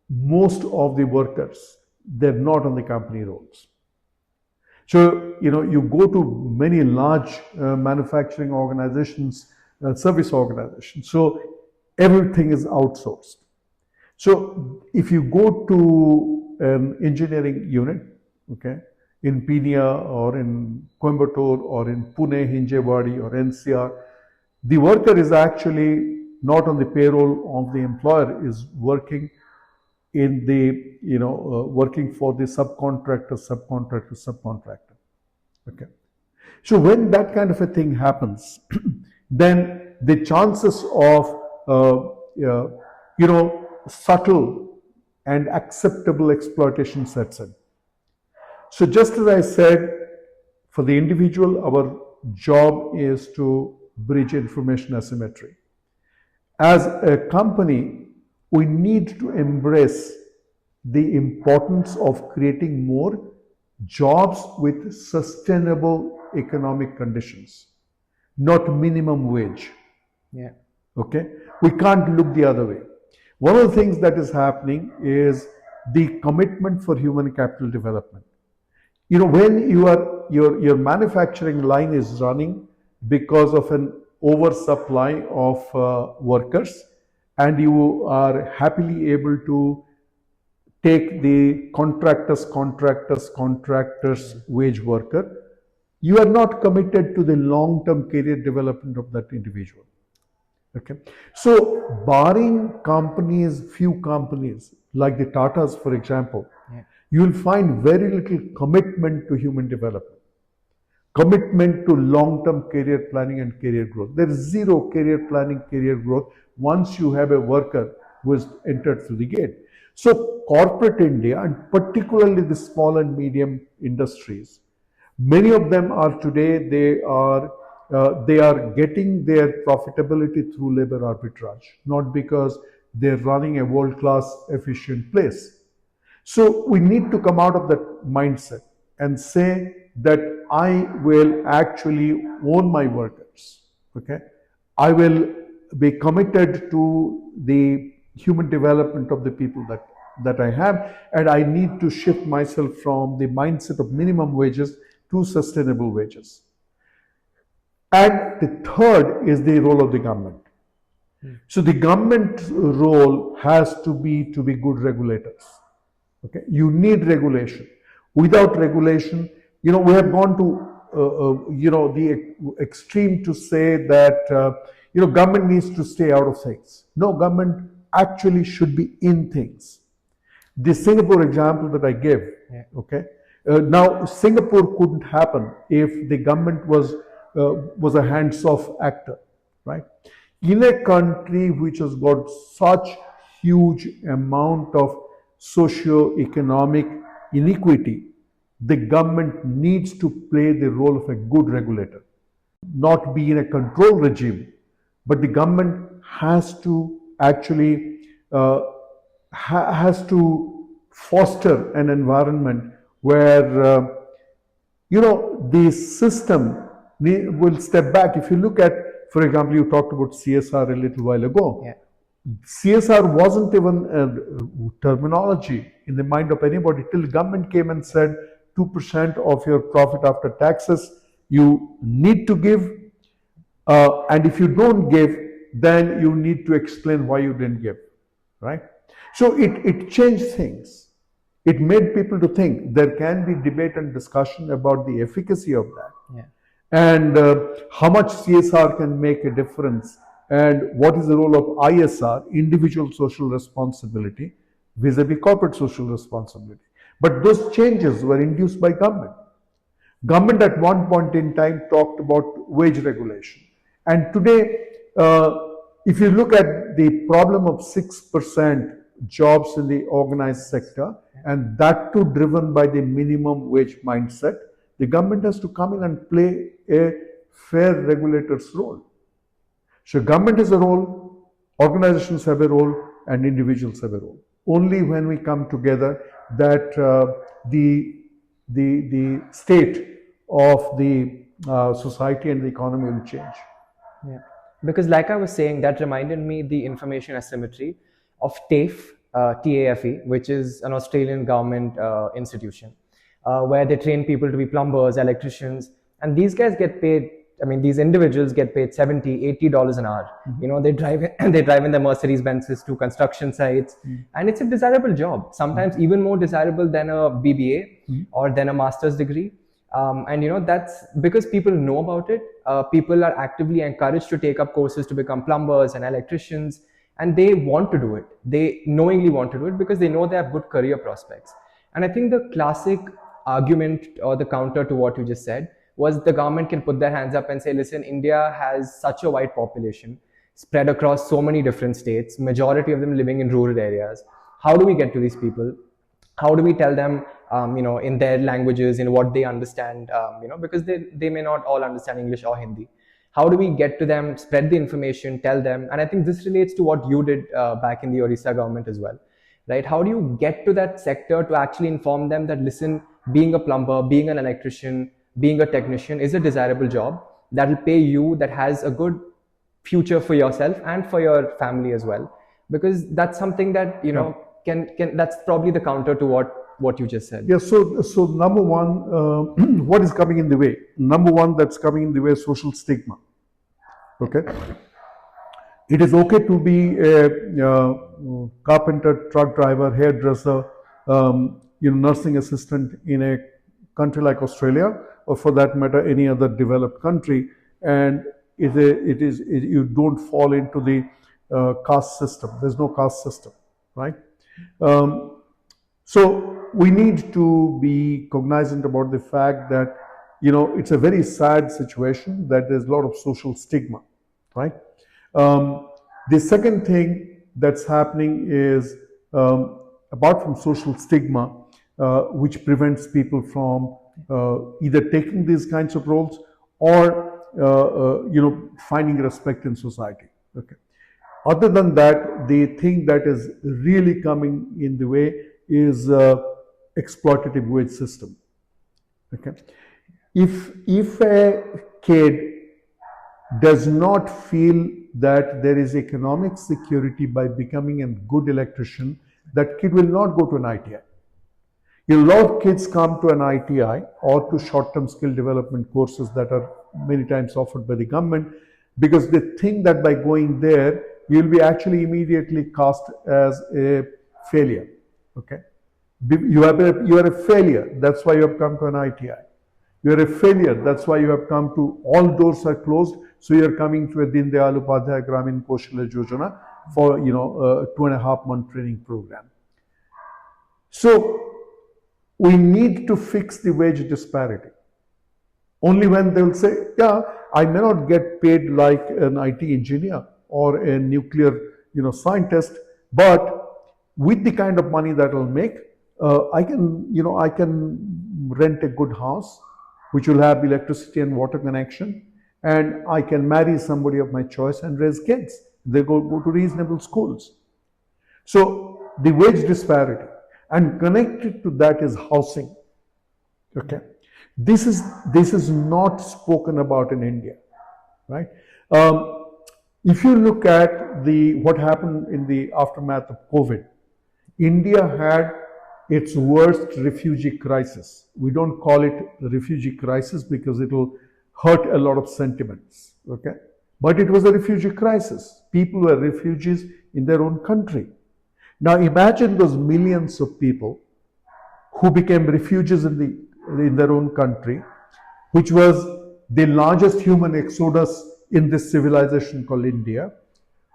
most of the workers, they're not on the company rolls. So, you go to many large manufacturing organizations, service organizations. So everything is outsourced. So if you go to an engineering unit, okay, in Pinia or in Coimbatore or in Pune, Hinjewadi or NCR, the worker is actually not on the payroll of the employer, is working in the, working for the subcontractor. Okay. So when that kind of a thing happens, then the chances of, subtle and acceptable exploitation sets in. So just as I said, for the individual, our job is to bridge information asymmetry. As a company, we need to embrace the importance of creating more jobs with sustainable economic conditions, not minimum wage. Yeah. Okay? We can't look the other way. One of the things that is happening is the commitment for human capital development. When your manufacturing line is running because of an oversupply of workers, and you are happily able to take the contractors wage worker, you are not committed to the long-term career development of that individual. Okay. So barring few companies like the Tatas, for example, you will find very little commitment to human development, commitment to long-term career planning and career growth. There is zero career planning, career growth once you have a worker who has entered through the gate. So corporate India, and particularly the small and medium industries, many of them are today, they are getting their profitability through labor arbitrage, not because they're running a world-class efficient place. So we need to come out of that mindset and say that I will actually own my workers. Okay, I will be committed to the human development of the people that I have, and I need to shift myself from the mindset of minimum wages to sustainable wages. And the third is the role of the government. So the government role has to be good regulators. Okay, you need regulation. Without regulation, we have gone to the extreme to say that government needs to stay out of things. No, government actually should be in things. The Singapore example that I give, Yeah. okay. Now Singapore couldn't happen if the government was a hands-off actor, right? In a country which has got such huge amount of socio-economic inequity, the government needs to play the role of a good regulator, not be in a control regime, but the government has to actually has to foster an environment where the system will step back. If you look at, for example, you talked about CSR a little while ago. Yeah. CSR wasn't even a terminology in the mind of anybody till the government came and said 2% of your profit after taxes you need to give, and if you don't give, then you need to explain why you didn't give, right? So it changed things. It made people to think. There can be debate and discussion about the efficacy of that. Yeah. And how much CSR can make a difference, and what is the role of ISR, individual social responsibility, vis-a-vis corporate social responsibility. But those changes were induced by government. Government at one point in time talked about wage regulation. And today, if you look at the problem of 6% jobs in the organized sector, and that too driven by the minimum wage mindset, the government has to come in and play a fair regulator's role. So government has a role, organizations have a role, and individuals have a role. Only when we come together that the state of the society and the economy will change. Yeah, because like I was saying, that reminded me the information asymmetry of TAFE, TAFE, which is an Australian government institution, where they train people to be plumbers, electricians, and these guys get paid. I mean, these individuals get paid $70, $80 an hour. Mm-hmm. They drive in their Mercedes Benzes to construction sites, and it's a desirable job. Sometimes even more desirable than a BBA or than a master's degree. And that's because people know about it. People are actively encouraged to take up courses to become plumbers and electricians, and they want to do it. They knowingly want to do it because they know they have good career prospects. And I think the classic argument or the counter to what you just said was the government can put their hands up and say, listen, India has such a wide population spread across so many different states, majority of them living in rural areas. How do we get to these people? How do we tell them, in their languages, in what they understand, because they may not all understand English or Hindi. How do we get to them, spread the information, tell them? And I think this relates to what you did back in the Orissa government as well, right? How do you get to that sector to actually inform them that, listen, being a plumber, being an electrician, being a technician is a desirable job that will pay you, that has a good future for yourself and for your family as well, because that's something that can that's probably the counter to what you just said. Yeah. So number one, what is coming in the way? Number one that's coming in the way is social stigma. Okay. It is okay to be a carpenter, truck driver, hairdresser, nursing assistant in a country like Australia, or for that matter, any other developed country, and you don't fall into the caste system. There's no caste system, right? So we need to be cognizant about the fact that it's a very sad situation that there's a lot of social stigma, right? The second thing that's happening is, apart from social stigma, which prevents people from either taking these kinds of roles or finding respect in society. Okay. Other than that, the thing that is really coming in the way is exploitative wage system. Okay. If a kid does not feel that there is economic security by becoming a good electrician, that kid will not go to an ITI. A lot of kids come to an ITI or to short-term skill development courses that are many times offered by the government, because they think that by going there, you'll be actually immediately cast as a failure. Okay, you are a failure. That's why you have come to an ITI. You're a failure. That's why you have come to, all doors are closed. So you're coming to a Din Dayal Upadhyaya Gramin Kaushalya Yojana for, a 2.5-month training program. So we need to fix the wage disparity. Only when they will say, yeah, I may not get paid like an IT engineer or a nuclear, scientist, but with the kind of money that I'll make, I can rent a good house, which will have electricity and water connection, and I can marry somebody of my choice and raise kids. They go to reasonable schools. So the wage disparity, and connected to that is housing. Okay, this is not spoken about in India, right? If you look at what happened in the aftermath of COVID, India had its worst refugee crisis. We don't call it the refugee crisis because it will hurt a lot of sentiments, okay? But it was a refugee crisis. People were refugees in their own country. Now imagine those millions of people who became refugees in their own country, which was the largest human exodus in this civilization called India.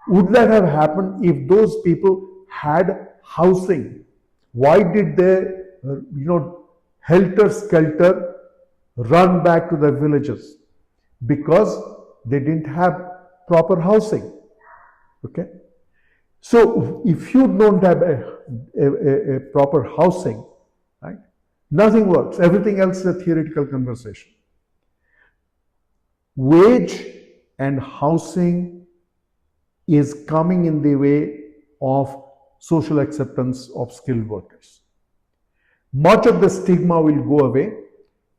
Would that have happened if those people had housing? Why did they, helter-skelter run back to their villages? Because they didn't have proper housing. Okay? So if you don't have a proper housing, right, nothing works. Everything else is a theoretical conversation. Wage and housing is coming in the way of social acceptance of skilled workers. Much of the stigma will go away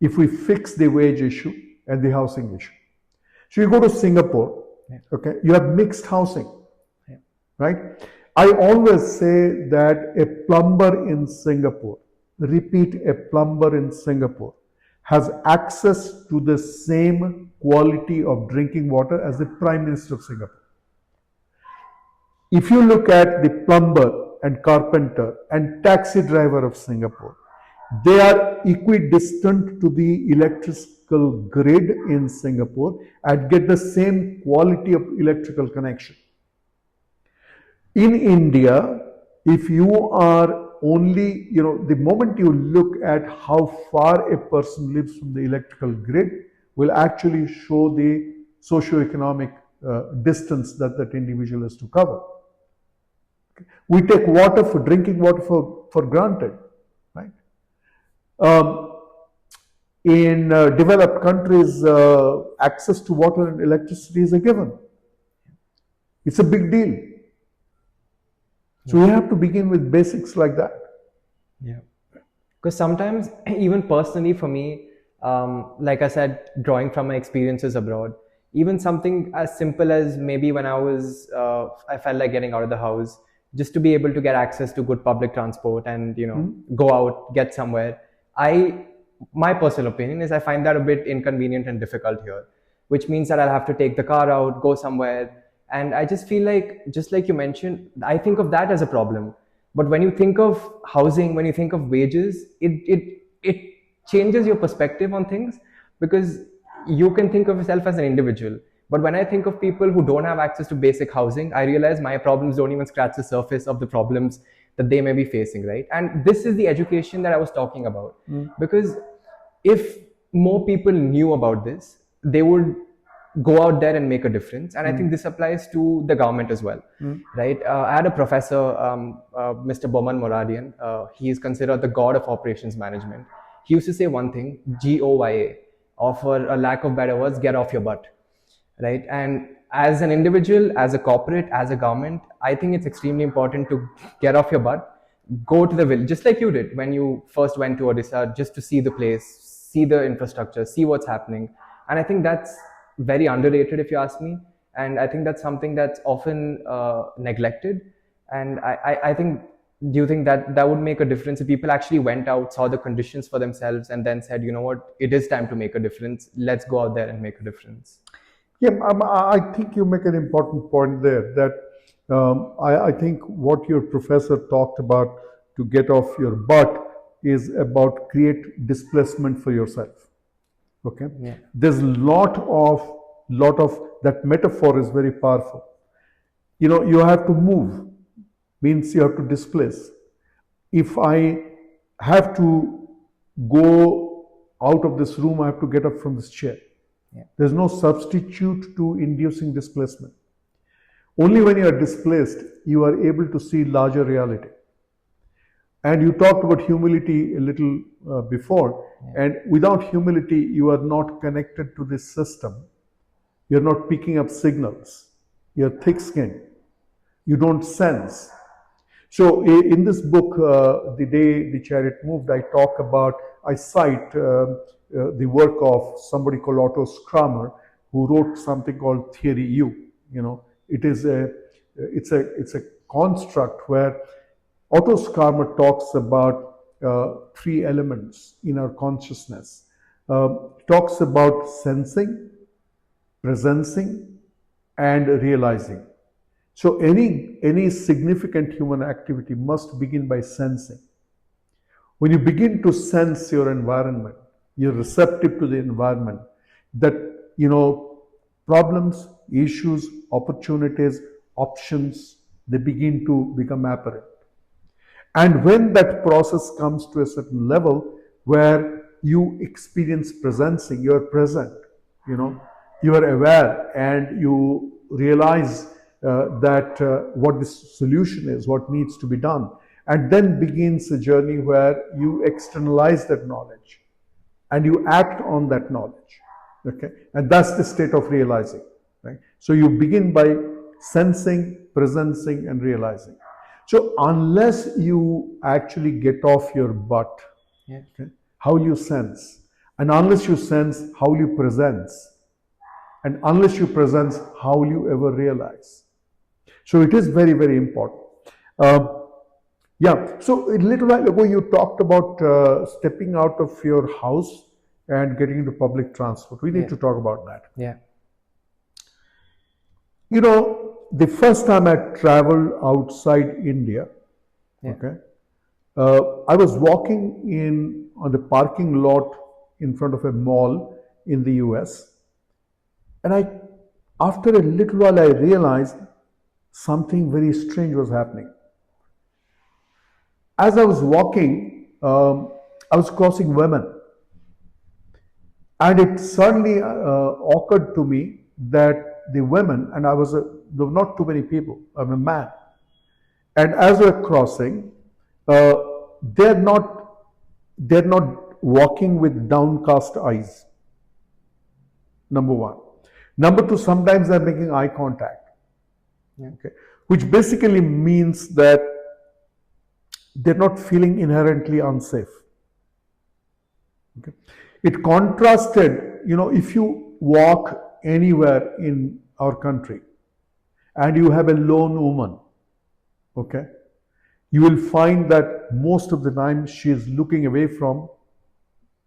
if we fix the wage issue and the housing issue. So you go to Singapore, okay, you have mixed housing, right? I always say that a plumber in Singapore, repeat, a plumber in Singapore has access to the same quality of drinking water as the Prime Minister of Singapore. If you look at the plumber and carpenter and taxi driver of Singapore, they are equidistant to the electrical grid in Singapore and get the same quality of electrical connection. In India, if you are only, the moment you look at how far a person lives from the electrical grid will actually show the socio-economic distance that individual has to cover. Okay. We take water for drinking water for granted, right? In developed countries, access to water and electricity is a given. It's a big deal. So we have to begin with basics like that. Yeah. Because sometimes, even personally for me, like I said, drawing from my experiences abroad, even something as simple as maybe when I felt like getting out of the house, just to be able to get access to good public transport and, go out, get somewhere. My personal opinion is I find that a bit inconvenient and difficult here, which means that I'll have to take the car out, go somewhere. And I just feel like, just like you mentioned, I think of that as a problem. But when you think of housing, when you think of wages, it changes your perspective on things, because you can think of yourself as an individual. But when I think of people who don't have access to basic housing, I realize my problems don't even scratch the surface of the problems that they may be facing, right? And this is the education that I was talking about. Because if more people knew about this, they would go out there and make a difference. And I think this applies to the government as well, right? I had a professor, Mr. Boman Moradian. He is considered the god of operations management. He used to say one thing, GOYA, or for a lack of better words, get off your butt, right? And as an individual, as a corporate, as a government, I think it's extremely important to get off your butt, go to the village, just like you did when you first went to Odisha, just to see the place, see the infrastructure, see what's happening. And I think that's very underrated, if you ask me. And I think that's something that's often neglected. And I think, do you think that would make a difference if people actually went out, saw the conditions for themselves, and then said, you know what, it is time to make a difference. Let's go out there and make a difference. Yeah, I think you make an important point there, that I think what your professor talked about to get off your butt is about create displacement for yourself. Okay, Yeah. there's lot of that metaphor is very powerful. You have to move, means you have to displace. If I have to go out of this room, I have to get up from this chair. Yeah. There's no substitute to inducing displacement. Only when you are displaced, you are able to see larger reality. And you talked about humility a little before. Yeah. And without humility, you are not connected to this system. You're not picking up signals. You're thick skinned. You don't sense. So in this book, The Day the Chariot Moved, I cite the work of somebody called Otto Scrammer, who wrote something called Theory U. It's a construct where Otto Scrammer talks about three elements in our consciousness. Talks about sensing, presencing, and realizing. So any significant human activity must begin by sensing. When you begin to sense your environment, you're receptive to the environment, that problems, issues, opportunities, options, they begin to become apparent. And when that process comes to a certain level where you experience presencing, you're present, you are aware, and you realize that what the solution is, what needs to be done. And then begins a journey where you externalize that knowledge and you act on that knowledge. Okay, and that's the state of realizing. Right? So you begin by sensing, presencing, and realizing. So unless you actually get off your butt, Yeah. okay, how you sense, and unless you sense, how you presence, and unless you presence, how you ever realize. So it is very, very important. Yeah, so a little while ago you talked about stepping out of your house and getting into public transport. We need Yeah. to talk about that. Yeah. The first time I traveled outside India, Yeah. okay, I was walking on the parking lot in front of a mall in the US, and after a little while, I realized something very strange was happening. As I was walking, I was crossing women, and it suddenly occurred to me that the women, and there were not too many people, I'm a man, and as we're crossing, uh, they're not walking with downcast eyes. Number one. Number two, sometimes they're making eye contact. Yeah. Okay, which basically means that they're not feeling inherently unsafe. Okay. It contrasted, if you walk anywhere in our country and you have a lone woman, okay, you will find that most of the time she is looking away from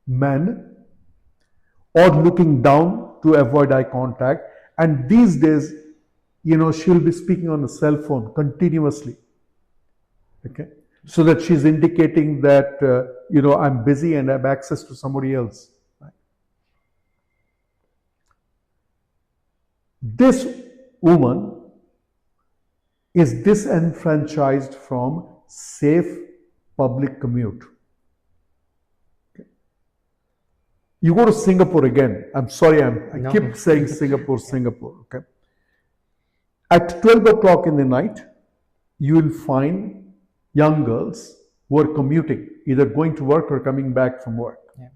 men or looking down to avoid eye contact. And these days, she'll be speaking on a cell phone continuously. Okay, so that she's indicating that I'm busy and I have access to somebody else. Right? This woman is disenfranchised from safe public commute. Okay. You go to Singapore again. I'm sorry, I keep saying Singapore. Okay. At 12 o'clock in the night, you will find young girls who are commuting, either going to work or coming back from work, Yeah.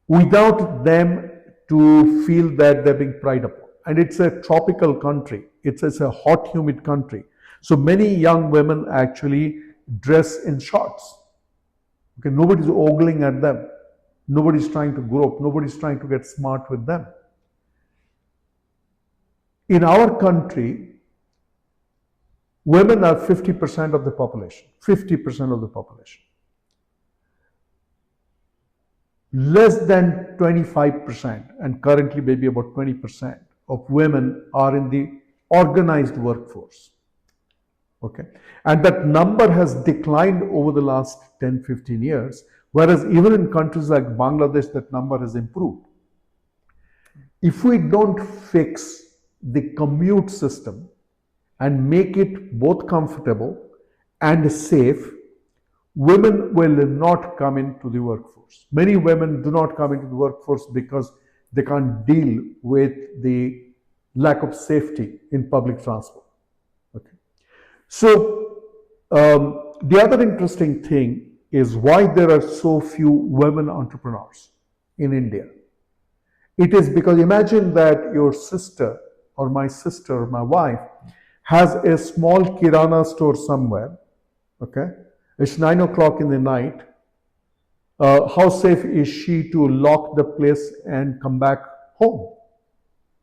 without them to feel that they're being pried upon. And it's a tropical country. It's a hot, humid country. So many young women actually dress in shorts. Okay, nobody's ogling at them. Nobody's trying to grope. Nobody's trying to get smart with them. In our country, women are 50% of the population. 50% of the population. Less than 25%, and currently maybe about 20% of women are in the organized workforce. Okay, and that number has declined over the last 10-15 years, Whereas even in countries like Bangladesh, that number has improved. If we don't fix the commute system and make it both comfortable and safe, women will not come into the workforce. Many women do not come into the workforce because they can't deal with the lack of safety in public transport. Okay. So the other interesting thing is why there are so few women entrepreneurs in India. It is because imagine that your sister or my sister or my wife has a small kirana store somewhere. Okay, it's 9 o'clock in the night. How safe is she to lock the place and come back home?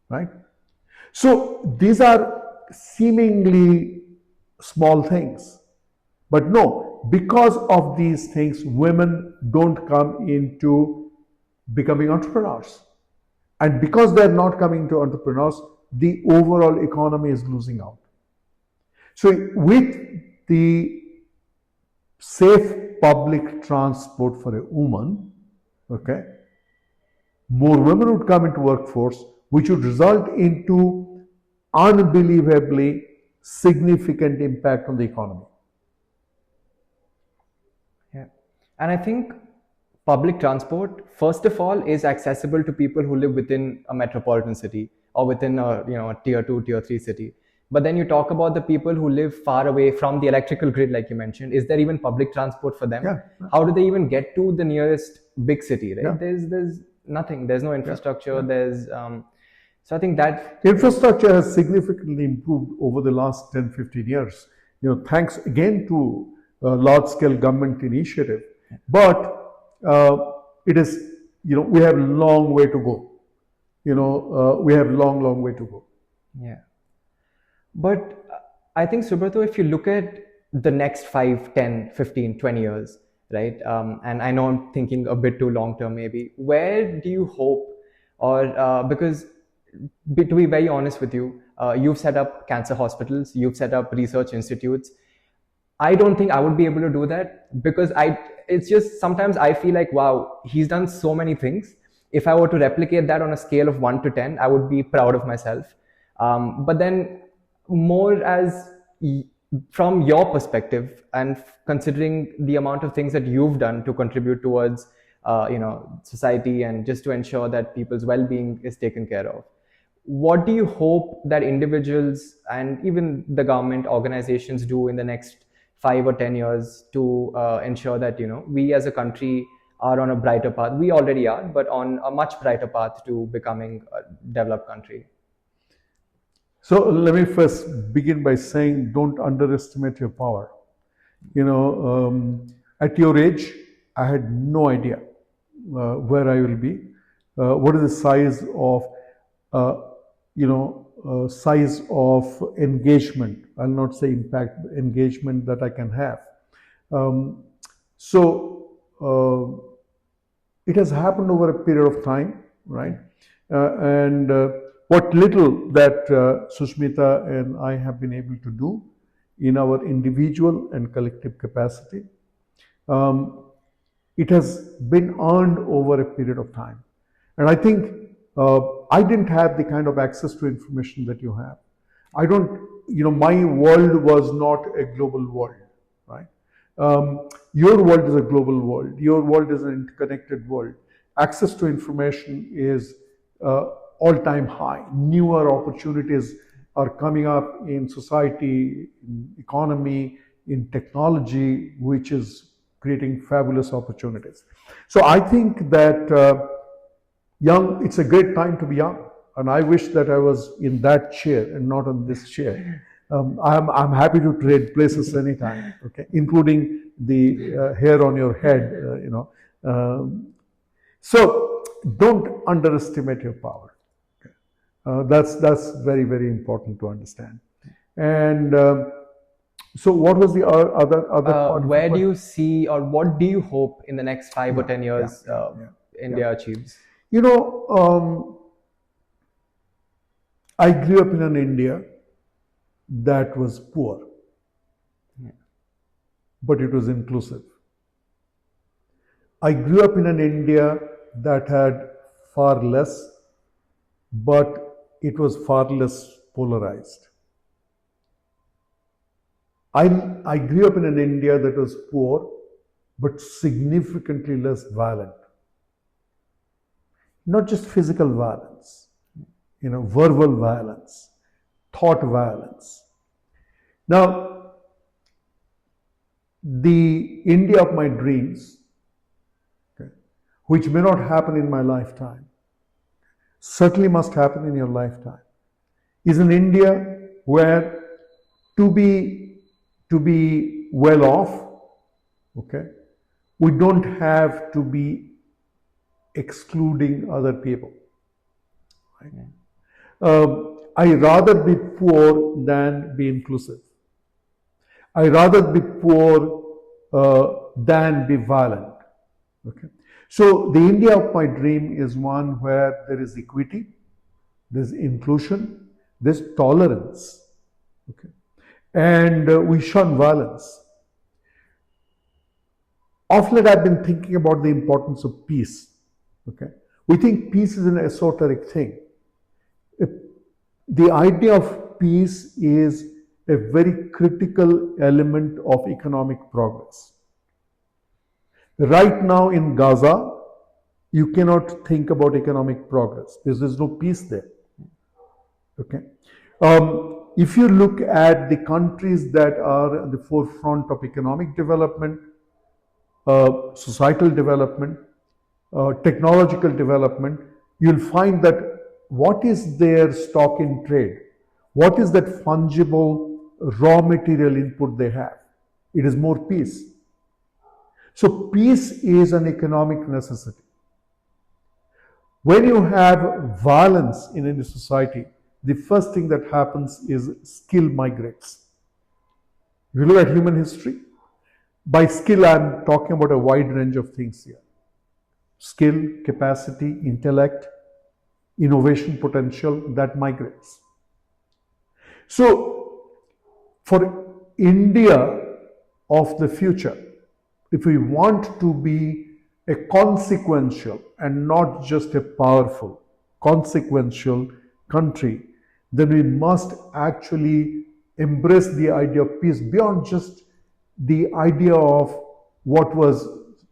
Right? So these are seemingly small things. But no, because of these things, women don't come into becoming entrepreneurs. And because they're not coming to entrepreneurs, the overall economy is losing out. So with the safe public transport for a woman, okay, more women would come into workforce, which would result into unbelievably significant impact on the economy. Yeah. And I think public transport, first of all, is accessible to people who live within a metropolitan city or within a tier 2, tier 3 city. But then you talk about the people who live far away from the electrical grid, like you mentioned. Is there even public transport for them? Yeah. How do they even get to the nearest big city, right? Yeah. There's nothing. There's no infrastructure. There's so I think that infrastructure has significantly improved over the last 10, 15 years. Thanks again to large-scale government initiative. But it is, we have a long way to go. We have long way to go. Yeah. But I think, Subroto, if you look at the next 5, 10, 15, 20 years, right? And I know I'm thinking a bit too long term, maybe. Where do you hope, or because to be very honest with you, you've set up cancer hospitals, you've set up research institutes. I don't think I would be able to do that because it's just sometimes I feel like, wow, he's done so many things. If I were to replicate that on a scale of 1 to 10, I would be proud of myself. But then more as from your perspective and considering the amount of things that you've done to contribute towards society and just to ensure that people's well-being is taken care of, what do you hope that individuals and even the government organizations do in the next 5 or 10 years to ensure that we as a country are on a brighter path? We already are, but on a much brighter path to becoming a developed country. So let me first begin by saying, don't underestimate your power. At your age, I had no idea where I will be. What is the size of, size of engagement? I'll not say impact, but engagement that I can have. It has happened over a period of time, right? And what little that Sushmita and I have been able to do in our individual and collective capacity, it has been earned over a period of time. And I think I didn't have the kind of access to information that you have. My world was not a global world, right? Your world is a global world. Your world is an interconnected world. Access to information is all-time high. Newer opportunities are coming up in society, in economy, in technology, which is creating fabulous opportunities. So I think that it's a great time to be young. And I wish that I was in that chair and not on this chair. I'm happy to trade places anytime, okay, including the hair on your head, So don't underestimate your power. That's very, very important to understand. And so what was the other part? Where do you see, or what do you hope in the next 5 or 10 years India achieves? I grew up in an India that was poor, but it was inclusive. I grew up in an India that had far less, but it was far less polarized. I grew up in an India that was poor, but significantly less violent. Not just physical violence, verbal violence, thought violence. Now, the India of my dreams, okay, which may not happen in my lifetime, certainly must happen in your lifetime, is an India where to be well off, okay, we don't have to be excluding other people. Right? I rather be poor than be inclusive. I rather be poor than be violent. Okay. So the India of my dream is one where there is equity, there's inclusion, there's tolerance. Okay. And we shun violence. Of late, I've been thinking about the importance of peace. Okay, we think peace is an esoteric thing. The idea of peace is a very critical element of economic progress. Right now in Gaza, you cannot think about economic progress because there's no peace there. Okay. If you look at the countries that are at the forefront of economic development, societal development, technological development, you'll find that what is their stock in trade? What is that fungible raw material input they have? It is more peace. So peace is an economic necessity. When you have violence in any society, the first thing that happens is skill migrates. If you look at human history, by skill I'm talking about a wide range of things here. Skill, capacity, intellect, innovation potential that migrates. So for India of the future, if we want to be a consequential and not just a powerful, consequential country, then we must actually embrace the idea of peace beyond just the idea of what was,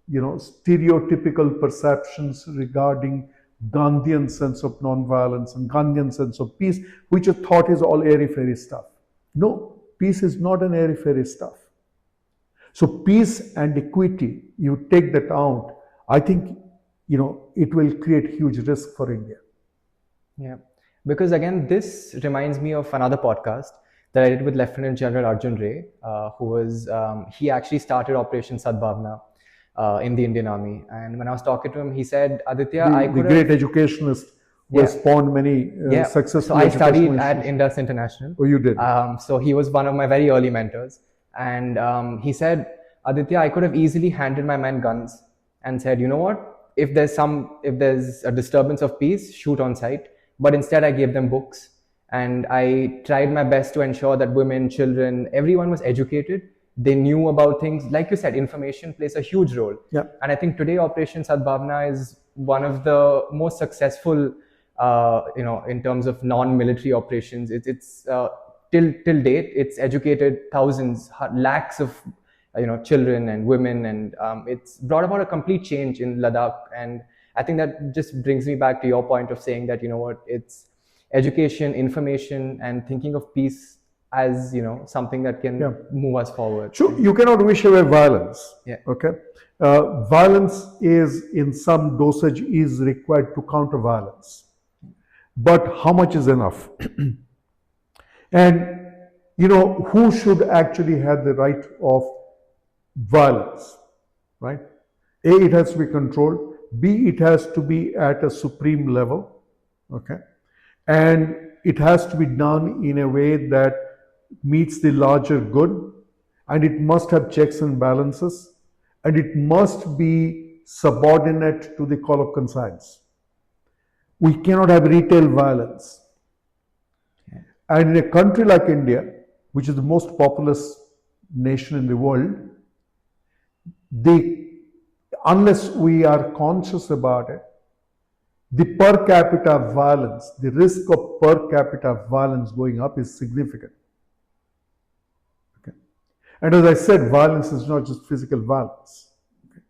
stereotypical perceptions regarding Gandhian sense of non-violence and Gandhian sense of peace, which are thought is all airy-fairy stuff. No, peace is not an airy-fairy stuff. So peace and equity, you take that out, I think, it will create huge risk for India. Yeah, because again, this reminds me of another podcast that I did with Lieutenant General Arjun Ray, who was, he actually started Operation Sadbhavna in the Indian Army. And when I was talking to him, he said, Aditya, the great educationist who has spawned many successful So I studied at Indus International. Oh, you did? So he was one of my very early mentors. And he said, Aditya, I could have easily handed my men guns and said, you know what, if there's a disturbance of peace, shoot on sight. But instead I gave them books. And I tried my best to ensure that women, children, everyone was educated. They knew about things. Like you said, information plays a huge role. Yeah. And I think today Operation Sadbhavna is one of the most successful, in terms of non-military operations. It's till date, it's educated thousands, lakhs of, children and women, and it's brought about a complete change in Ladakh. And I think that just brings me back to your point of saying that, it's education, information, and thinking of peace as something that can move us forward. So you cannot wish away violence. Yeah. Okay. Violence is in some dosage is required to counter violence, but how much is enough? And who should actually have the right of violence, right? A, it has to be controlled. B, it has to be at a supreme level. Okay. And it has to be done in a way that meets the larger good, and it must have checks and balances, and it must be subordinate to the call of conscience. We cannot have retail violence. Okay. And in a country like India, which is the most populous nation in the world, unless we are conscious about it, the per capita violence, the risk of per capita violence going up is significant. Okay. And as I said, violence is not just physical violence. Okay.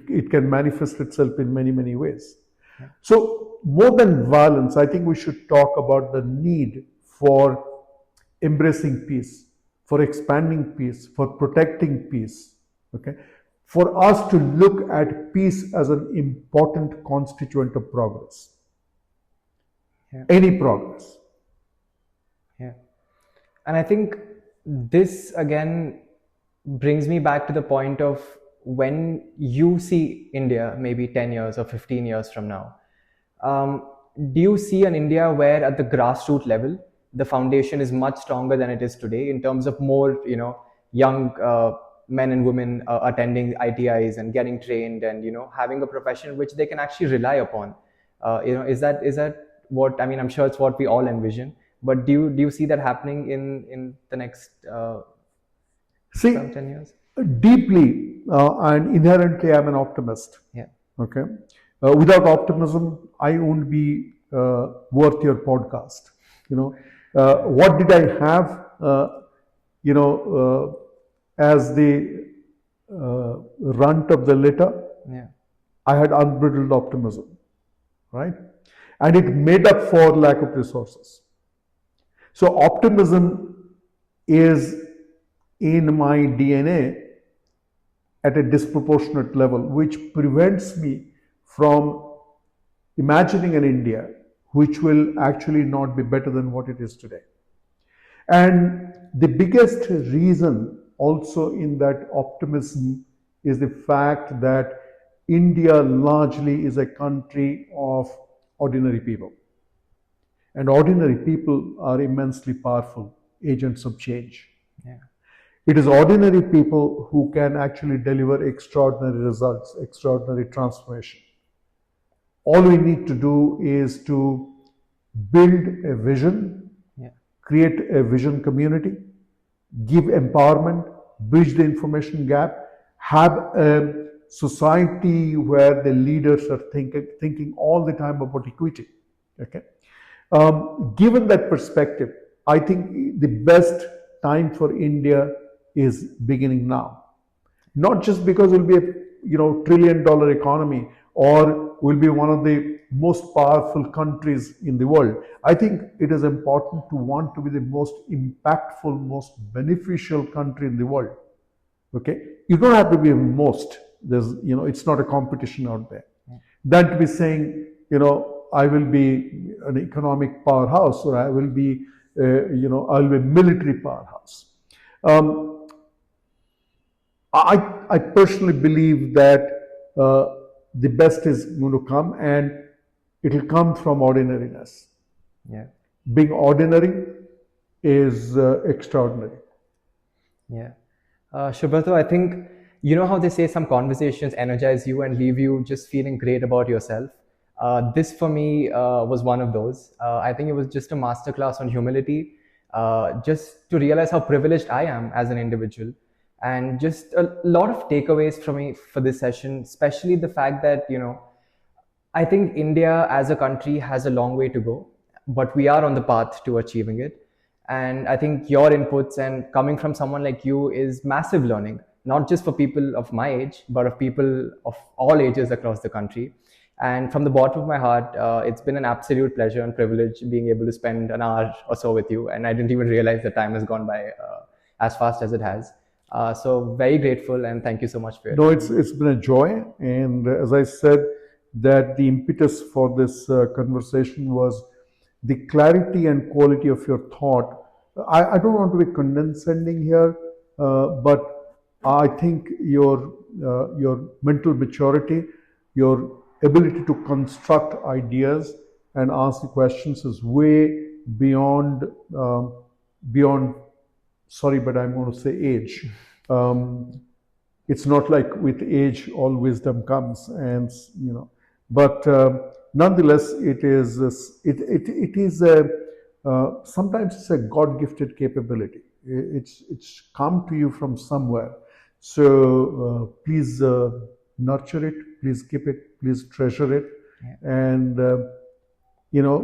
It can manifest itself in many, many ways. Yeah. So, more than violence, I think we should talk about the need for embracing peace, for expanding peace, for protecting peace. Okay. For us to look at peace as an important constituent of progress. Yeah. Any progress. Yeah. And I think this again brings me back to the point of when you see India maybe 10 years or 15 years from now. Do you see an India where at the grassroots level, the foundation is much stronger than it is today in terms of more, young men and women attending ITIs and getting trained and, having a profession which they can actually rely upon? Is that what, I mean, I'm sure it's what we all envision, but do you see that happening in the next See, 10 years? deeply and inherently, I'm an optimist. Yeah. Okay. Without optimism, I won't be worth your podcast. What did I have? As the runt of the litter, Yeah. I had unbridled optimism, right? And it made up for lack of resources. So optimism is in my DNA at a disproportionate level, which prevents me from imagining an India which will actually not be better than what it is today. And the biggest reason also in that optimism is the fact that India largely is a country of ordinary people. And ordinary people are immensely powerful agents of change. Yeah. It is ordinary people who can actually deliver extraordinary results, extraordinary transformation. All we need to do is to build a vision, Yeah. create a vision community, give empowerment, bridge the information gap, have a society where the leaders are thinking all the time about equity. Okay. Given that perspective, I think the best time for India is beginning now. Not just because it will be a $1 trillion economy or will be one of the most powerful countries in the world. I think it is important to want to be the most impactful, most beneficial country in the world. Okay, you don't have to be most. It's not a competition out there. Than to be saying, I will be an economic powerhouse or I will be, I'll be a military powerhouse. I personally believe that the best is going to come and it will come from ordinariness. Yeah. Being ordinary is extraordinary. Yeah. Subroto, I think, how they say some conversations energize you and leave you just feeling great about yourself. This for me was one of those. I think it was just a masterclass on humility, just to realize how privileged I am as an individual. And just a lot of takeaways from me for this session, especially the fact that, I think India as a country has a long way to go, but we are on the path to achieving it. And I think your inputs and coming from someone like you is massive learning, not just for people of my age, but of people of all ages across the country. And from the bottom of my heart, it's been an absolute pleasure and privilege being able to spend an hour or so with you. And I didn't even realize the time has gone by as fast as it has. So very grateful and thank you so much for it. No, it's been a joy. And as I said, that the impetus for this conversation was the clarity and quality of your thought. I don't want to be condescending here, but I think your mental maturity, your ability to construct ideas and ask the questions is way beyond sorry, but I'm going to say age. It's not like with age all wisdom comes, and but nonetheless, it is sometimes it's a God-gifted capability. It's come to you from somewhere. So please nurture it, please keep it, please treasure it, Yeah. and you know,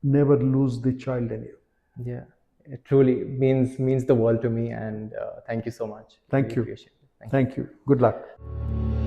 never lose the child in you. Yeah. It truly means the world to me, and thank you so much. Thank Really you. appreciate it. Thank you. Thank you. Good luck.